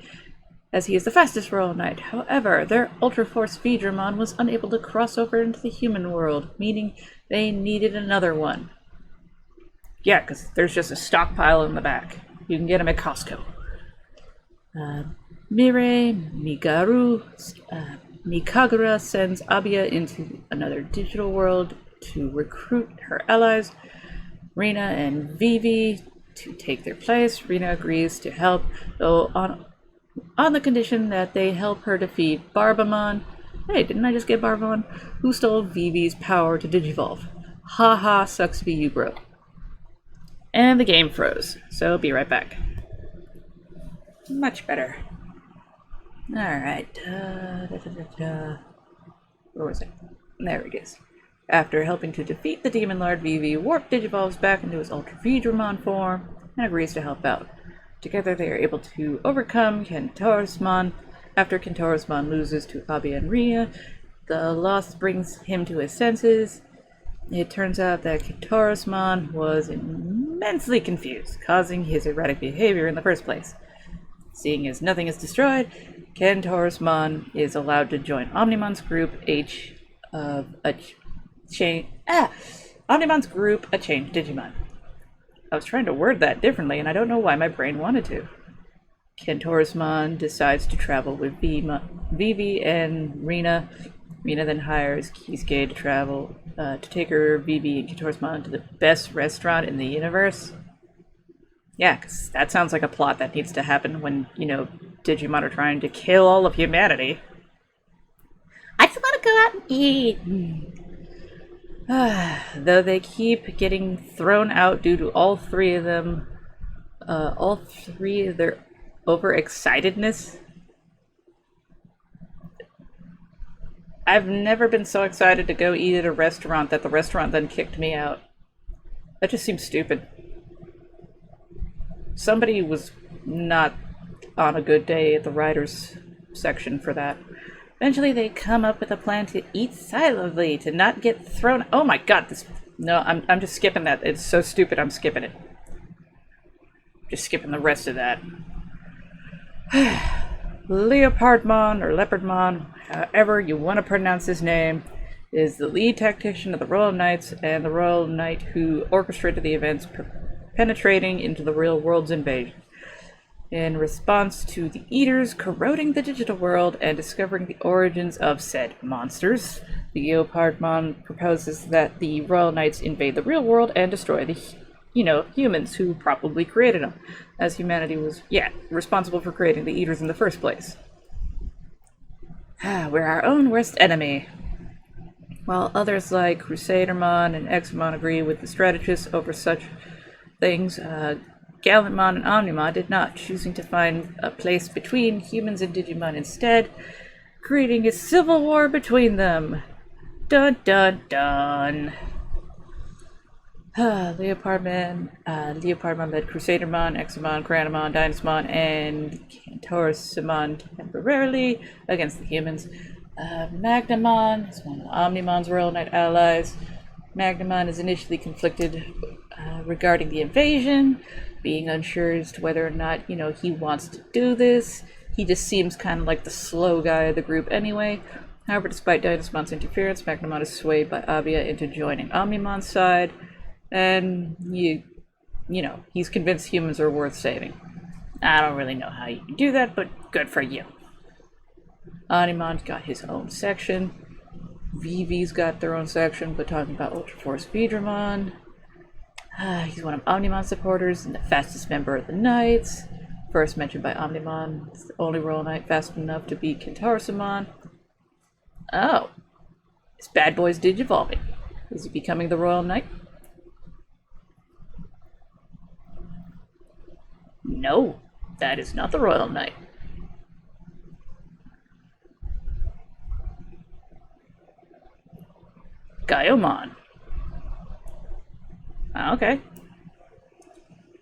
[SPEAKER 1] as he is the fastest Royal Knight. However, their Ultra Force Vedramon was unable to cross over into the human world, meaning they needed another one. Yeah, because there's just a stockpile in the back. You can get them at Costco. Mikagura sends Abia into another digital world to recruit her allies, Rina and Vivi, to take their place. Rina agrees to help, though on the condition that they help her defeat Barbamon. Hey, didn't I just get Barbamon? Who stole Vivi's power to Digivolve. Haha, sucks to be you, bro. And the game froze, so be right back. Much better. Alright. Where was it? There it is. After helping to defeat the Demon Lord, Vivi warp Digivolves back into his Ultra Vedramon form and agrees to help out. Together they are able to overcome Taurusimon. After Taurusimon loses to Abia and Rina, the loss brings him to his senses. It turns out that Taurusimon was immensely confused, causing his erratic behavior in the first place. Seeing as nothing is destroyed, Taurusimon is allowed to join Omnimon's group, Omnimon's group, a changed Digimon. I was trying to word that differently, and I don't know why my brain wanted to. Taurusimon decides to travel with Vivi and Rina. Rina then hires Kisuke to travel, to take her, Vivi, and Taurusimon to the best restaurant in the universe. Yeah, because that sounds like a plot that needs to happen when, Digimon are trying to kill all of humanity. I just want to go out and eat. Though they keep getting thrown out due to all three of their overexcitedness. I've never been so excited to go eat at a restaurant that the restaurant then kicked me out. That just seems stupid. Somebody was not on a good day at the writers section for that. Eventually they come up with a plan to eat silently, to not get thrown. Oh my god, no, I'm just skipping that. It's so stupid, I'm skipping it. Just skipping the rest of that. Leopardmon, or Leopardmon, however you want to pronounce his name, is the lead tactician of the Royal Knights and the Royal Knight who orchestrated the events penetrating into the real world's invasion. In response to the Eaters corroding the digital world and discovering the origins of said monsters, the Leopardmon proposes that the Royal Knights invade the real world and destroy the, humans who probably created them, as humanity was, responsible for creating the Eaters in the first place. We're our own worst enemy. While others like Crusadermon and Examon agree with the strategists over such things, Gallantmon and Omnimon did not, choosing to find a place between humans and Digimon instead, creating a civil war between them. Dun dun dun. Leopardmon led Crusadermon, Examon, Crannyman, Dynasmon, and Taurusimon temporarily against the humans. Magnamon is one of Omnimon's Royal Knight allies. Magnamon is initially conflicted regarding the invasion, being unsure as to whether or not, he wants to do this. He just seems kind of like the slow guy of the group anyway. However, despite Dynasmon's interference, Magnamon is swayed by Abia into joining Omnimon's side, and he's convinced humans are worth saving. I don't really know how you can do that, but good for you. Omnimon's got his own section. Vivi's got their own section, but talking about Ultra Force Vedramon. He's one of Omnimon's supporters and the fastest member of the Knights. First mentioned by Omnimon, it's the only Royal Knight fast enough to beat Taurusimon. Oh, this bad boy's digivolving. Is he becoming the Royal Knight? No, that is not the Royal Knight. Gaiomon. Okay.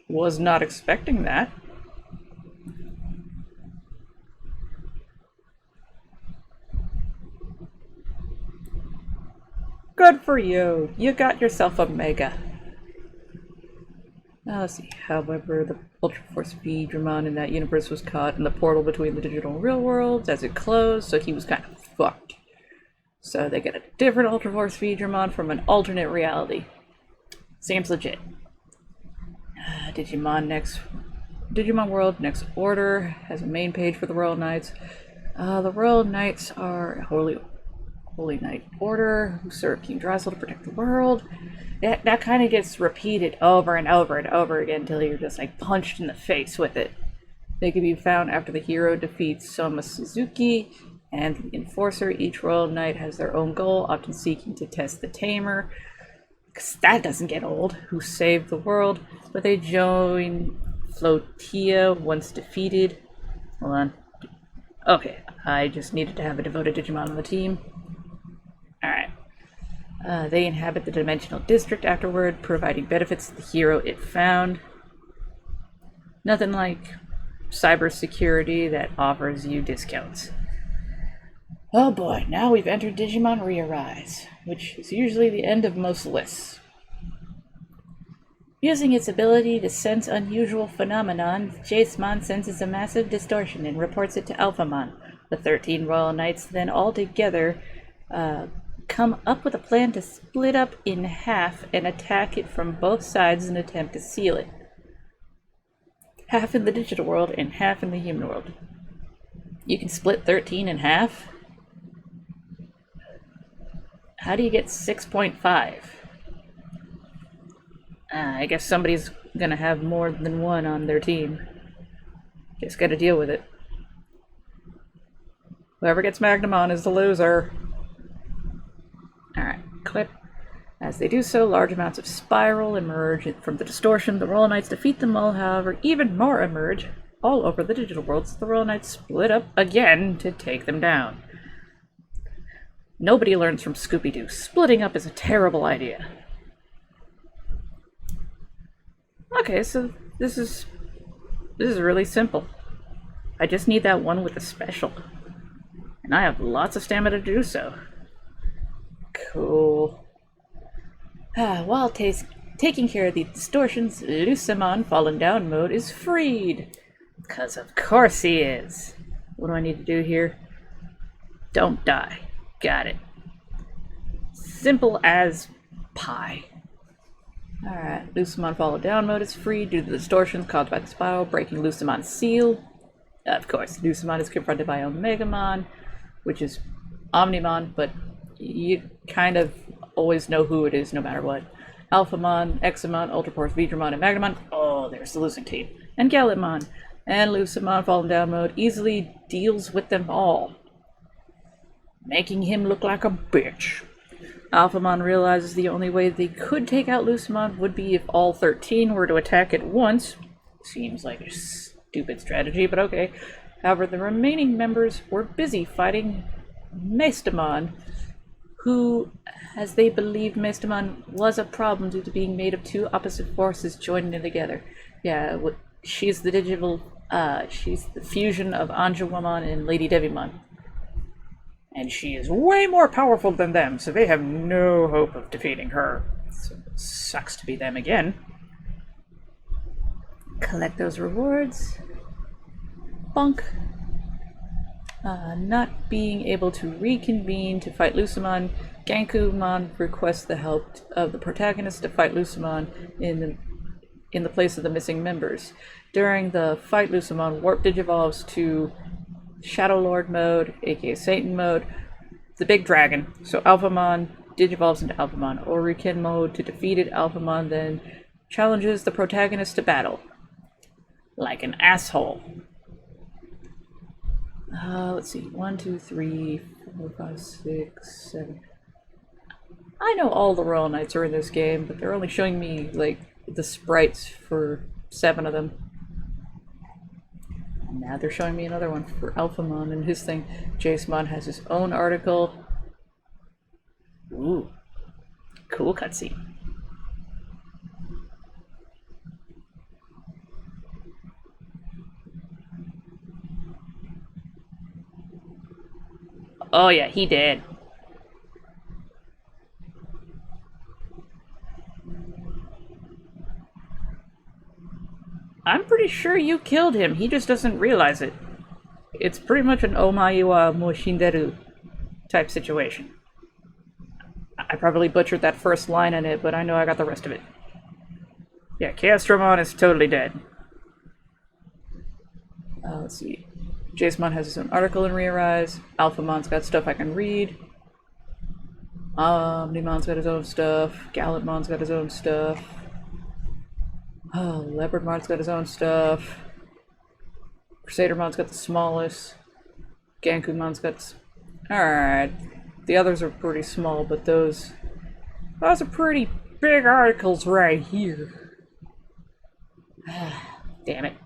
[SPEAKER 1] Was not expecting that. Good for you. You got yourself a Mega. Now let's see. However, the Ultra Force Vedramon in that universe was caught in the portal between the digital and real worlds as it closed, so he was kind of fucked. So they get a different Ultra Force Vedramon from an alternate reality. Seems legit. Digimon next Digimon World, next order, has a main page for the Royal Knights. The Royal Knights are Holy Knight Order, who serve King Drassil to protect the world. That kind of gets repeated over and over and over again until you're just like punched in the face with it. They can be found after the hero defeats Soma Suzuki and the Enforcer. Each Royal Knight has their own goal, often seeking to test the Tamer, because that doesn't get old, who saved the world, but they join Flotilla once defeated. Hold on. Okay, I just needed to have a devoted Digimon on the team. Alright. They inhabit the Dimensional District afterward, providing benefits to the hero it found. Nothing like cybersecurity that offers you discounts. Oh boy, now we've entered Digimon ReArise, which is usually the end of most lists. Using its ability to sense unusual phenomenon, Herissmon senses a massive distortion and reports it to Alphamon. The 13 Royal Knights then all together come up with a plan to split up in half and attack it from both sides in an attempt to seal it. Half in the digital world and half in the human world. You can split 13 in half? How do you get 6.5? I guess somebody's gonna have more than one on their team. Just gotta deal with it. Whoever gets Magnamon is the loser. Alright, clip. As they do so, large amounts of spiral emerge from the distortion. The Royal Knights defeat them all, however, even more emerge all over the digital world, so the Royal Knights split up again to take them down. Nobody learns from Scooby-Doo. Splitting up is a terrible idea. Okay, so this is really simple. I just need that one with a special. And I have lots of stamina to do so. Cool. While taking care of the distortions, Lucemon Fallen Down mode is freed. Because of course he is. What do I need to do here? Don't die. Got it. Simple as pie. Alright, Lucemon Fallen Down mode is free due to the distortions caused by the spiral, breaking Lucemon's seal. Of course, Lucemon is confronted by Omegamon, which is Omnimon, but you kind of always know who it is no matter what. Alphamon, Examon, Ultraforce, Vedramon, and Magnamon. Oh, there's the losing team. And Gallantmon. And Lucemon Fallen Down mode easily deals with them all, making him look like a bitch. Alphamon realizes the only way they could take out Lucemon would be if all 13 were to attack at once. Seems like a stupid strategy, but okay. However, the remaining members were busy fighting Mestamon, who, as they believed Mestamon was a problem due to being made of two opposite forces joined in together. Yeah, she's the she's the fusion of Anjouamon and Lady Devimon. And she is way more powerful than them, so they have no hope of defeating her. So it sucks to be them again. Collect those rewards. Bonk. Not being able to reconvene to fight Lucemon, Gankumon requests the help of the protagonist to fight Lucemon in the place of the missing members. During the fight, Lucemon warp digivolves to Shadow Lord mode, aka Satan mode, the big dragon. So Alphamon digivolves into Alphamon. Oriken mode to defeated Alphamon then challenges the protagonist to battle. Like an asshole. Let's see. 1, 2, 3, 4, 5, 6, 7. I know all the Royal Knights are in this game, but they're only showing me, like, the sprites for 7 of them. And now they're showing me another one for Alphamon and his thing. Herissmon has his own article. Ooh. Cool cutscene. Oh yeah, he did. I'm pretty sure you killed him. He just doesn't realize it. It's pretty much an Omae wa Moshinderu type situation. I probably butchered that first line in it, but I know I got the rest of it. Yeah, Chaosdramon is totally dead. Let's see. Jasemon has his own article in ReArise. Alphamon's got stuff I can read. Omnimon's got his own stuff. Gallantmon's got his own stuff. Leopardmon's got his own stuff. Crusadermon's got the smallest. Gankumon's got... Alright. The others are pretty small, but those are pretty big articles right here. Damn it.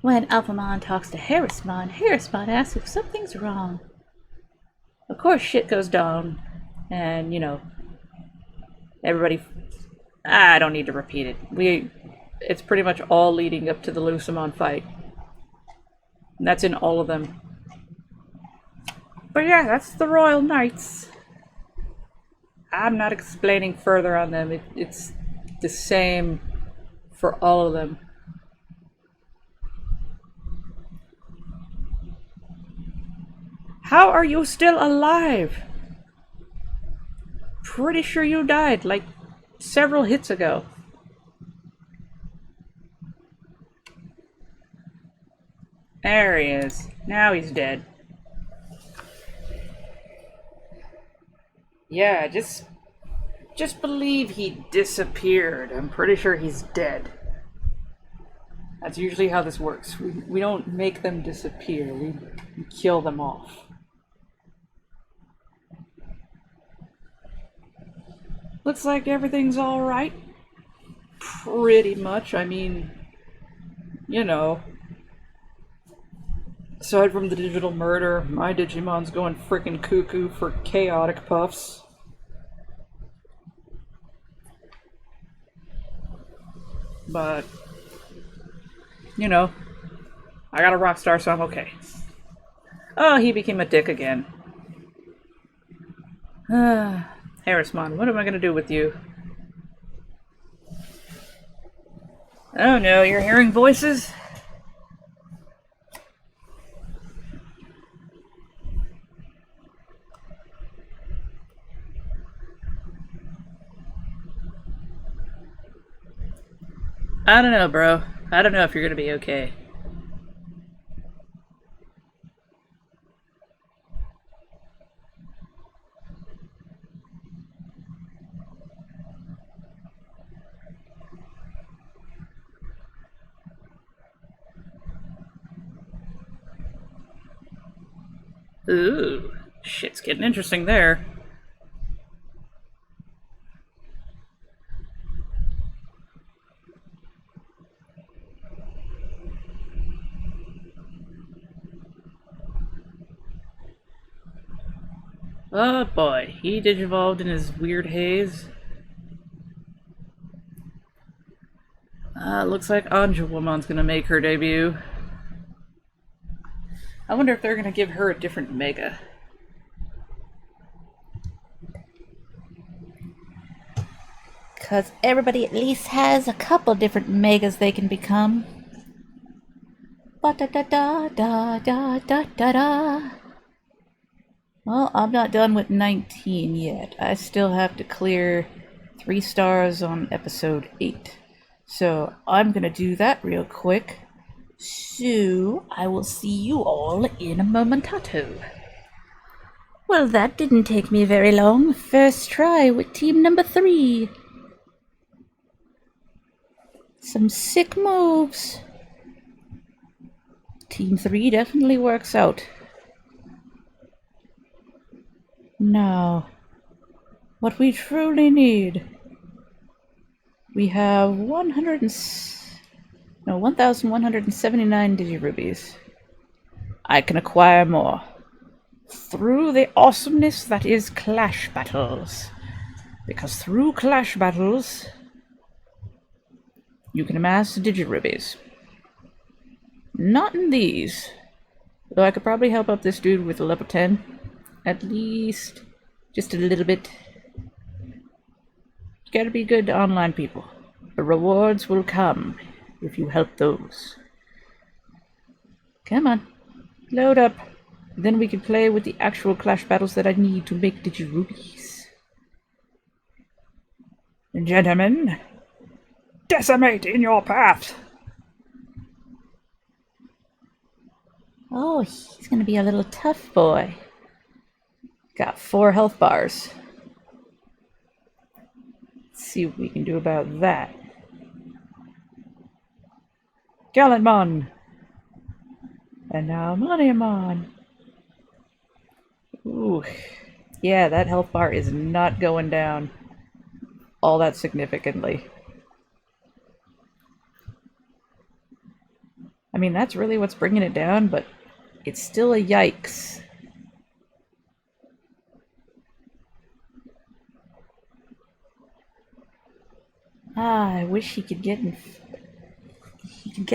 [SPEAKER 1] When Alphamon talks to Herissmon, Herissmon asks if something's wrong. Of course shit goes down, and, you know, everybody... I don't need to repeat it. It's pretty much all leading up to the Taurusimon fight. And that's in all of them. But yeah, that's the Royal Knights. I'm not explaining further on them. It's the same for all of them. How are you still alive? Pretty sure you died, like, several hits ago. There he is. Now he's dead. Yeah, just believe he disappeared. I'm pretty sure he's dead. That's usually how this works. We don't make them disappear. We kill them off. Looks like everything's alright. Pretty much. I mean, you know. Aside from the digital murder, my Digimon's going frickin' cuckoo for chaotic puffs. But, you know, I got a rock star, so I'm okay. Oh, he became a dick again. Herissmon, what am I gonna do with you? Oh no, you're hearing voices? I don't know, bro. I don't know if you're gonna be okay. Ooh, shit's getting interesting there. Oh boy, he digivolved in his weird haze. Looks like Angelwoman's gonna make her debut. I wonder if they're gonna give her a different mega. Cause everybody at least has a couple different megas they can become. Ba da da da da da da da da. Well, I'm not done with 19 yet. I still have to clear 3 stars on episode 8. So I'm gonna do that real quick. So I will see you all in a momentato. Well, that didn't take me very long. First try with team number 3. Some sick moves. Team 3 definitely works out. Now, what we truly need. We have 1,179 Digirubies. I can acquire more. Through the awesomeness that is Clash Battles. Because through Clash Battles, you can amass Digirubies. Not in these. Though I could probably help up this dude with a level 10. At least, just a little bit. You gotta be good online people. The rewards will come if you help those. Come on, load up. Then we can play with the actual Clash Battles that I need to make Digirubies. Gentlemen, decimate in your path. Oh, he's gonna be a little tough boy. Got 4 health bars. Let's see what we can do about that. Gallantmon! And now Moniamon! Ooh. Yeah, that health bar is not going down all that significantly. I mean, that's really what's bringing it down, but it's still a yikes. I wish he could get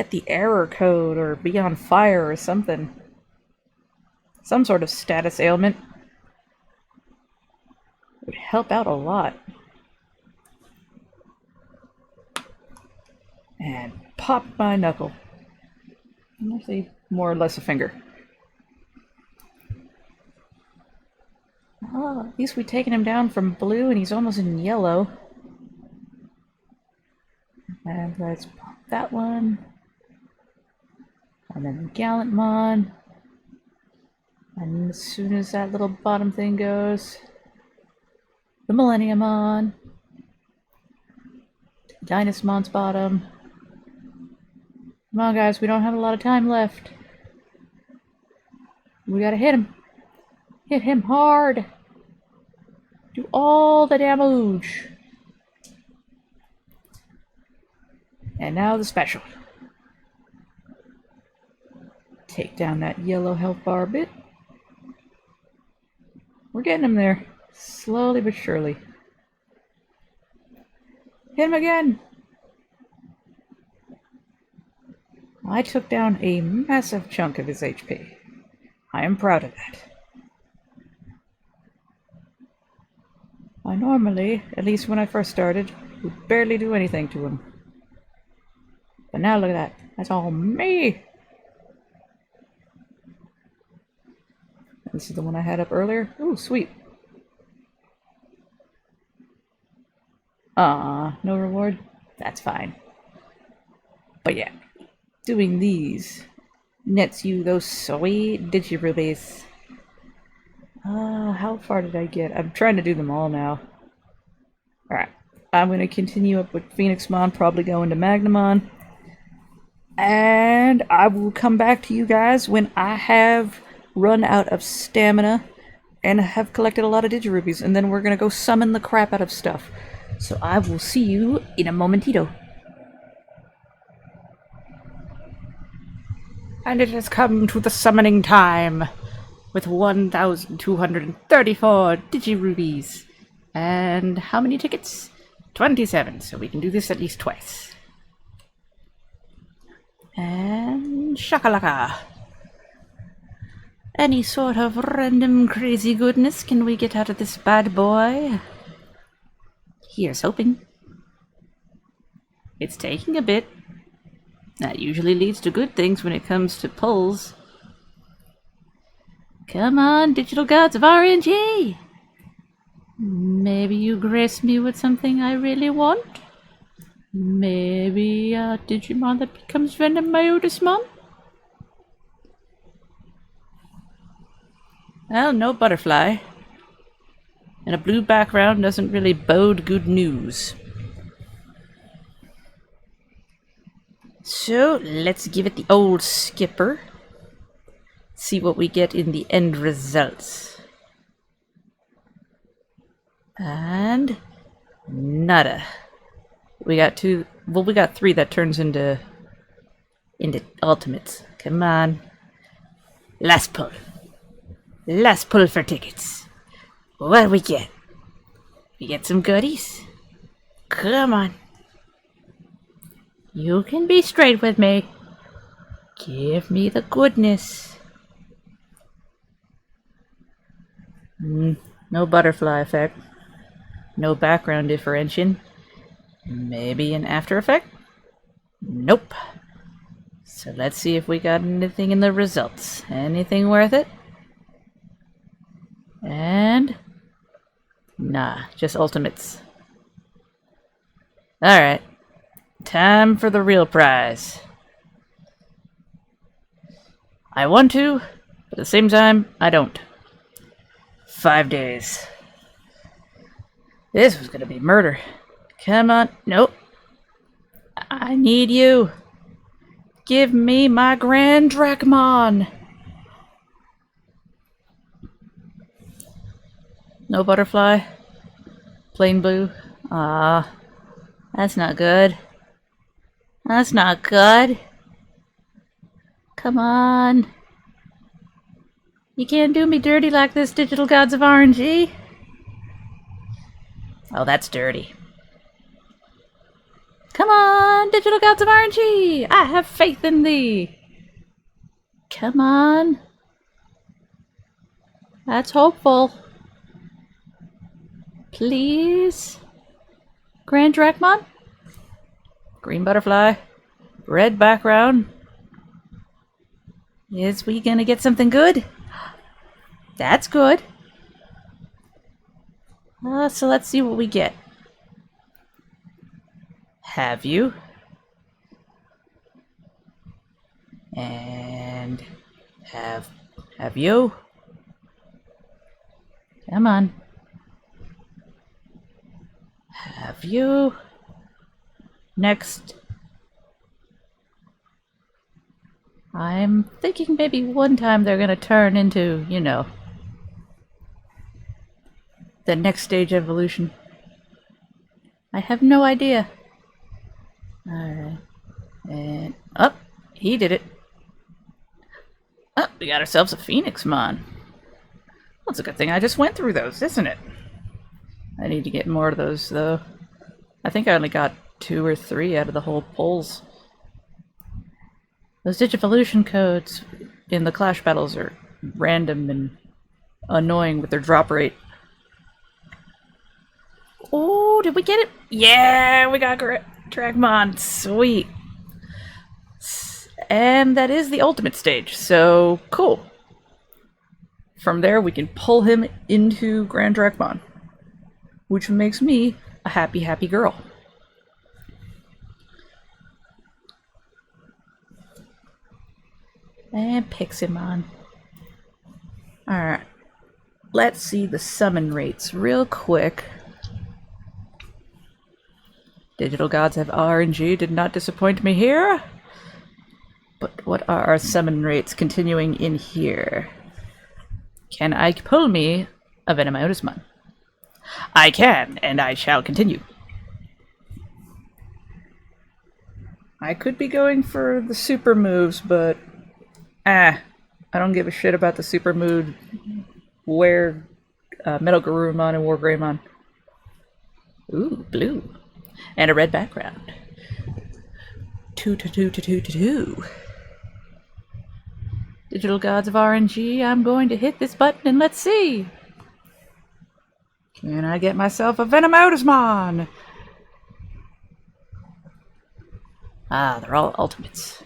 [SPEAKER 1] the error code or be on fire or something. Some sort of status ailment would help out a lot. And pop my knuckle. Actually, more or less a finger. Oh, at least we've taken him down from blue and he's almost in yellow. And let's pop that one. And then the Gallantmon. And as soon as that little bottom thing goes, the Millenniumon. Dynasmon's bottom. Come on, guys, we don't have a lot of time left. We gotta hit him. Hit him hard. Do all the damage. And now the special. Take down that yellow health bar a bit. We're getting him there. Slowly but surely. Hit him again! I took down a massive chunk of his HP. I am proud of that. I normally, at least when I first started, would barely do anything to him. But now look at that. That's all me! This is the one I had up earlier. Ooh, sweet. No reward? That's fine. But yeah, doing these nets you those sweet Digirubies. How far did I get? I'm trying to do them all now. Alright, I'm going to continue up with Phoenixmon, probably go into Magnamon. And I will come back to you guys when I have run out of stamina and have collected a lot of Digirubies, and then we're going to go summon the crap out of stuff. So I will see you in a momentito. And it has come to the summoning time with 1,234 Digirubies. And how many tickets? 27, so we can do this at least twice. And shakalaka. Any sort of random crazy goodness can we get out of this bad boy? Here's hoping. It's taking a bit. That usually leads to good things when it comes to pulls. Come on, digital gods of RNG! Maybe you grace me with something I really want? Maybe a Digimon that becomes Venom my Herissmon? Well, no butterfly. And a blue background doesn't really bode good news. So, let's give it the old skipper. See what we get in the end results. And nada. We got 2, well, we got 3 that turns into ultimates. Come on. Last pull. Last pull for tickets. What do we get? We get some goodies. Come on. You can be straight with me. Give me the goodness. No butterfly effect. No background differentiation. Maybe an after effect? Nope. So let's see if we got anything in the results. Anything worth it? And nah, just ultimates. Alright. Time for the real prize. I want to, but at the same time, I don't. 5 days. This was gonna be murder. Come on. Nope. I need you. Give me my Grand Dracmon. No butterfly. Plain blue. Ah, that's not good. That's not good. Come on. You can't do me dirty like this, Digital Gods of RNG. Oh, that's dirty. Come on, Digital Gods of RNG! I have faith in thee! Come on. That's hopeful. Please? Grand Dracmon? Green butterfly. Red background. Is we gonna get something good? That's good. So let's see what we get. Have you? And have you? Come on. Have you? Next. I'm thinking maybe one time they're gonna turn into, you know, the next stage evolution. I have no idea. Alright. And up, he did it. Oh, we got ourselves a Phoenixmon. Well, it's a good thing I just went through those, isn't it? I need to get more of those, though. I think I only got 2 or 3 out of the whole polls. Those Digivolution codes in the Clash battles are random and annoying with their drop rate. Oh, did we get it? Yeah, we got Dragmon. Sweet. And that is the ultimate stage, so cool. From there, we can pull him into Grand Dracmon, which makes me a happy, happy girl. And Piximon. Alright. Let's see the summon rates real quick. Digital Gods have RNG, did not disappoint me here. But what are our summon rates continuing in here? Can I pull me a Vedramon? I can, and I shall continue. I could be going for the super moves, but I don't give a shit about the super move. Wear Metal Garurumon and War Greymon. Ooh, blue. And a red background. 2 to 2 to 2 to 2. Digital Gods of RNG, I'm going to hit this button and let's see. Can I get myself a Vedramon? Ah, they're all ultimates.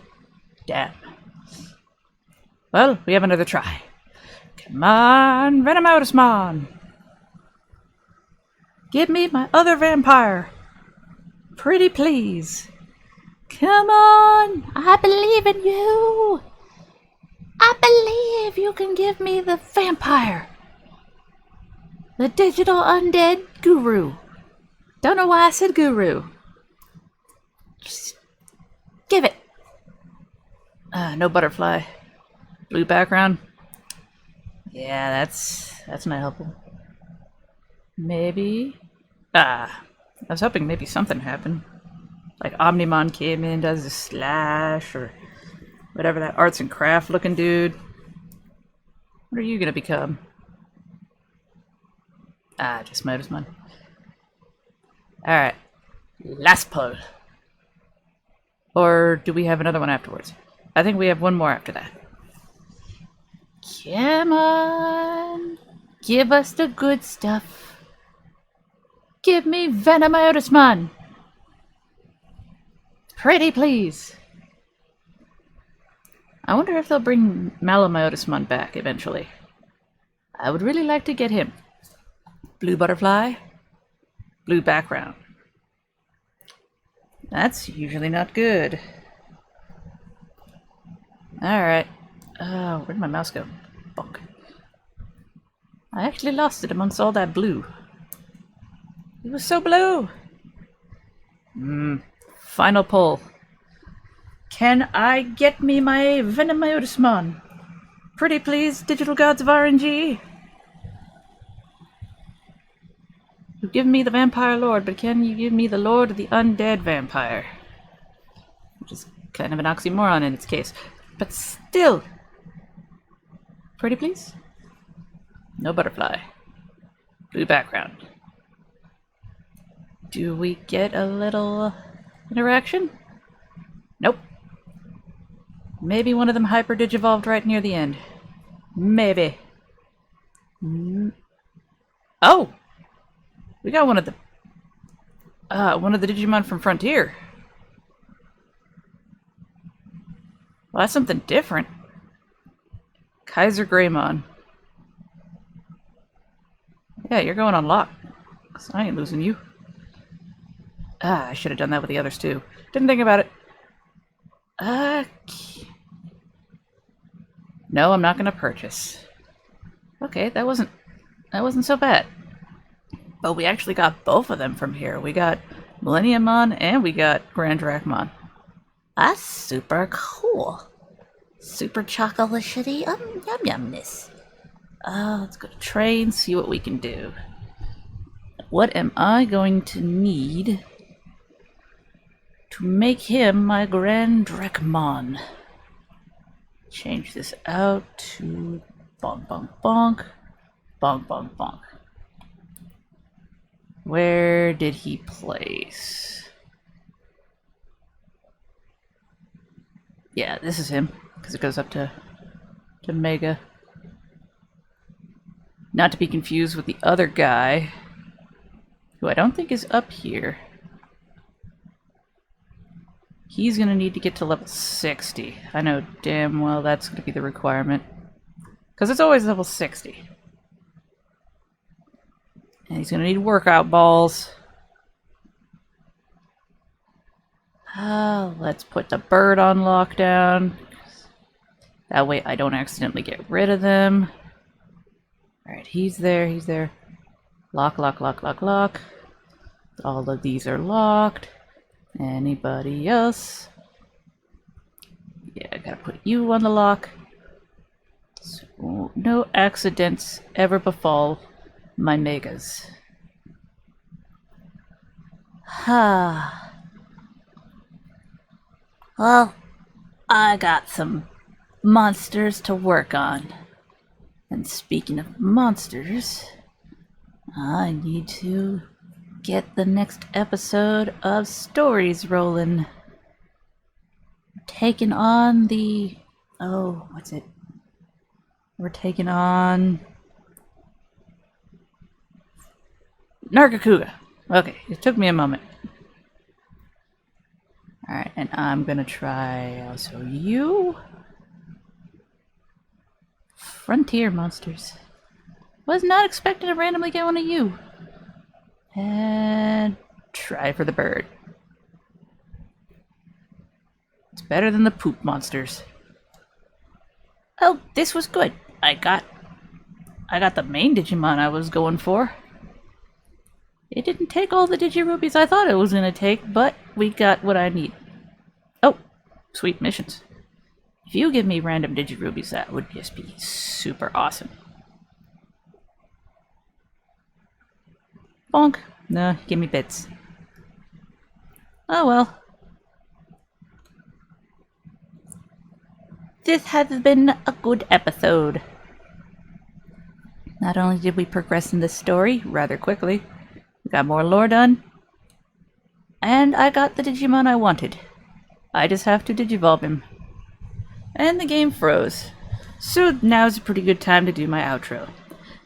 [SPEAKER 1] Damn. Well, we have another try. Come on, Vedramon. Give me my other vampire. Pretty please. Come on, I believe in you. I believe you can give me the vampire. The digital undead guru. Don't know why I said guru. Just give it. No butterfly. Blue background. Yeah, that's not helpful. Maybe. I was hoping maybe something happened. Like Omnimon came in, does a slash, or whatever that arts and craft looking dude. What are you gonna become? Just Herissmon. Alright. Last pull. Or do we have another one afterwards? I think we have one more after that. Come on. Give us the good stuff. Give me Herissmon. Pretty please. I wonder if they'll bring Herissmon back eventually. I would really like to get him. Blue butterfly. Blue background. That's usually not good. Alright. Where'd my mouse go? Bonk. I actually lost it amongst all that blue. It was so blue! Final pull. Can I get me my Vedramon? Pretty please, digital gods of RNG! You've given me the vampire lord, but can you give me the lord of the undead vampire? Which is kind of an oxymoron in its case. But still! Pretty please? No butterfly. Blue background. Do we get a little interaction? Nope. Maybe one of them hyper digivolved right near the end. Maybe. Oh! We got one of the Digimon from Frontier. Well, that's something different. Kaiser Greymon. Yeah, you're going on lock. 'Cause I ain't losing you. I should have done that with the others too. Didn't think about it. No, I'm not gonna purchase. Okay, that wasn't so bad. But we actually got both of them from here. We got Millenniummon and we got Grand Dracmon. That's super cool. Super chocolatey yum-yumness. Let's go to train, see what we can do. What am I going to need to make him my Grand Dracmon? Change this out to bonk, bonk, bonk. Bonk, bonk, bonk. Where did he place? Yeah, this is him, because it goes up to Mega. Not to be confused with the other guy, who I don't think is up here. He's going to need to get to level 60. I know damn well that's going to be the requirement. Because it's always level 60. And he's going to need workout balls. Let's put the bird on lockdown. That way I don't accidentally get rid of them. Alright, he's there, he's there. Lock, lock, lock, lock, lock. All of these are locked. Anybody else? Yeah, I gotta put you on the lock. So no accidents ever befall my megas. Well, I got some monsters to work on. And speaking of monsters, I need to get the next episode of stories rolling. Taking on the... oh, what's it? We're taking on... Nargacuga. Okay, it took me a moment. Alright, and I'm gonna try also you. Frontier monsters. Was not expecting to randomly get one of you. And try for the bird. It's better than the poop monsters. Oh, this was good. I got the main Digimon I was going for. It didn't take all the Digirubies I thought it was gonna take, but we got what I need. Oh, sweet missions. If you give me random Digirubies, that would just be super awesome. Bonk. No, give me bits. Oh well. This has been a good episode. Not only did we progress in the story rather quickly, we got more lore done, and I got the Digimon I wanted. I just have to Digivolve him. And the game froze. So now's a pretty good time to do my outro.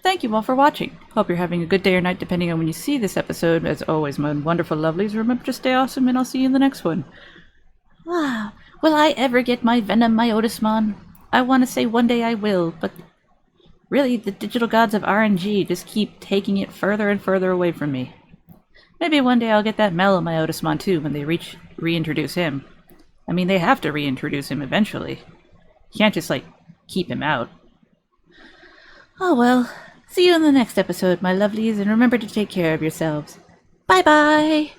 [SPEAKER 1] Thank you all for watching. Hope you're having a good day or night depending on when you see this episode. As always, my wonderful lovelies, remember to stay awesome and I'll see you in the next one. Ah, will I ever get my Herissmon? I want to say one day I will, but really the digital gods of RNG just keep taking it further and further away from me. Maybe one day I'll get that Herissmon too when they reintroduce him. I mean, they have to reintroduce him eventually. You can't just, like, keep him out. Oh well. See you in the next episode, my lovelies, and remember to take care of yourselves. Bye-bye!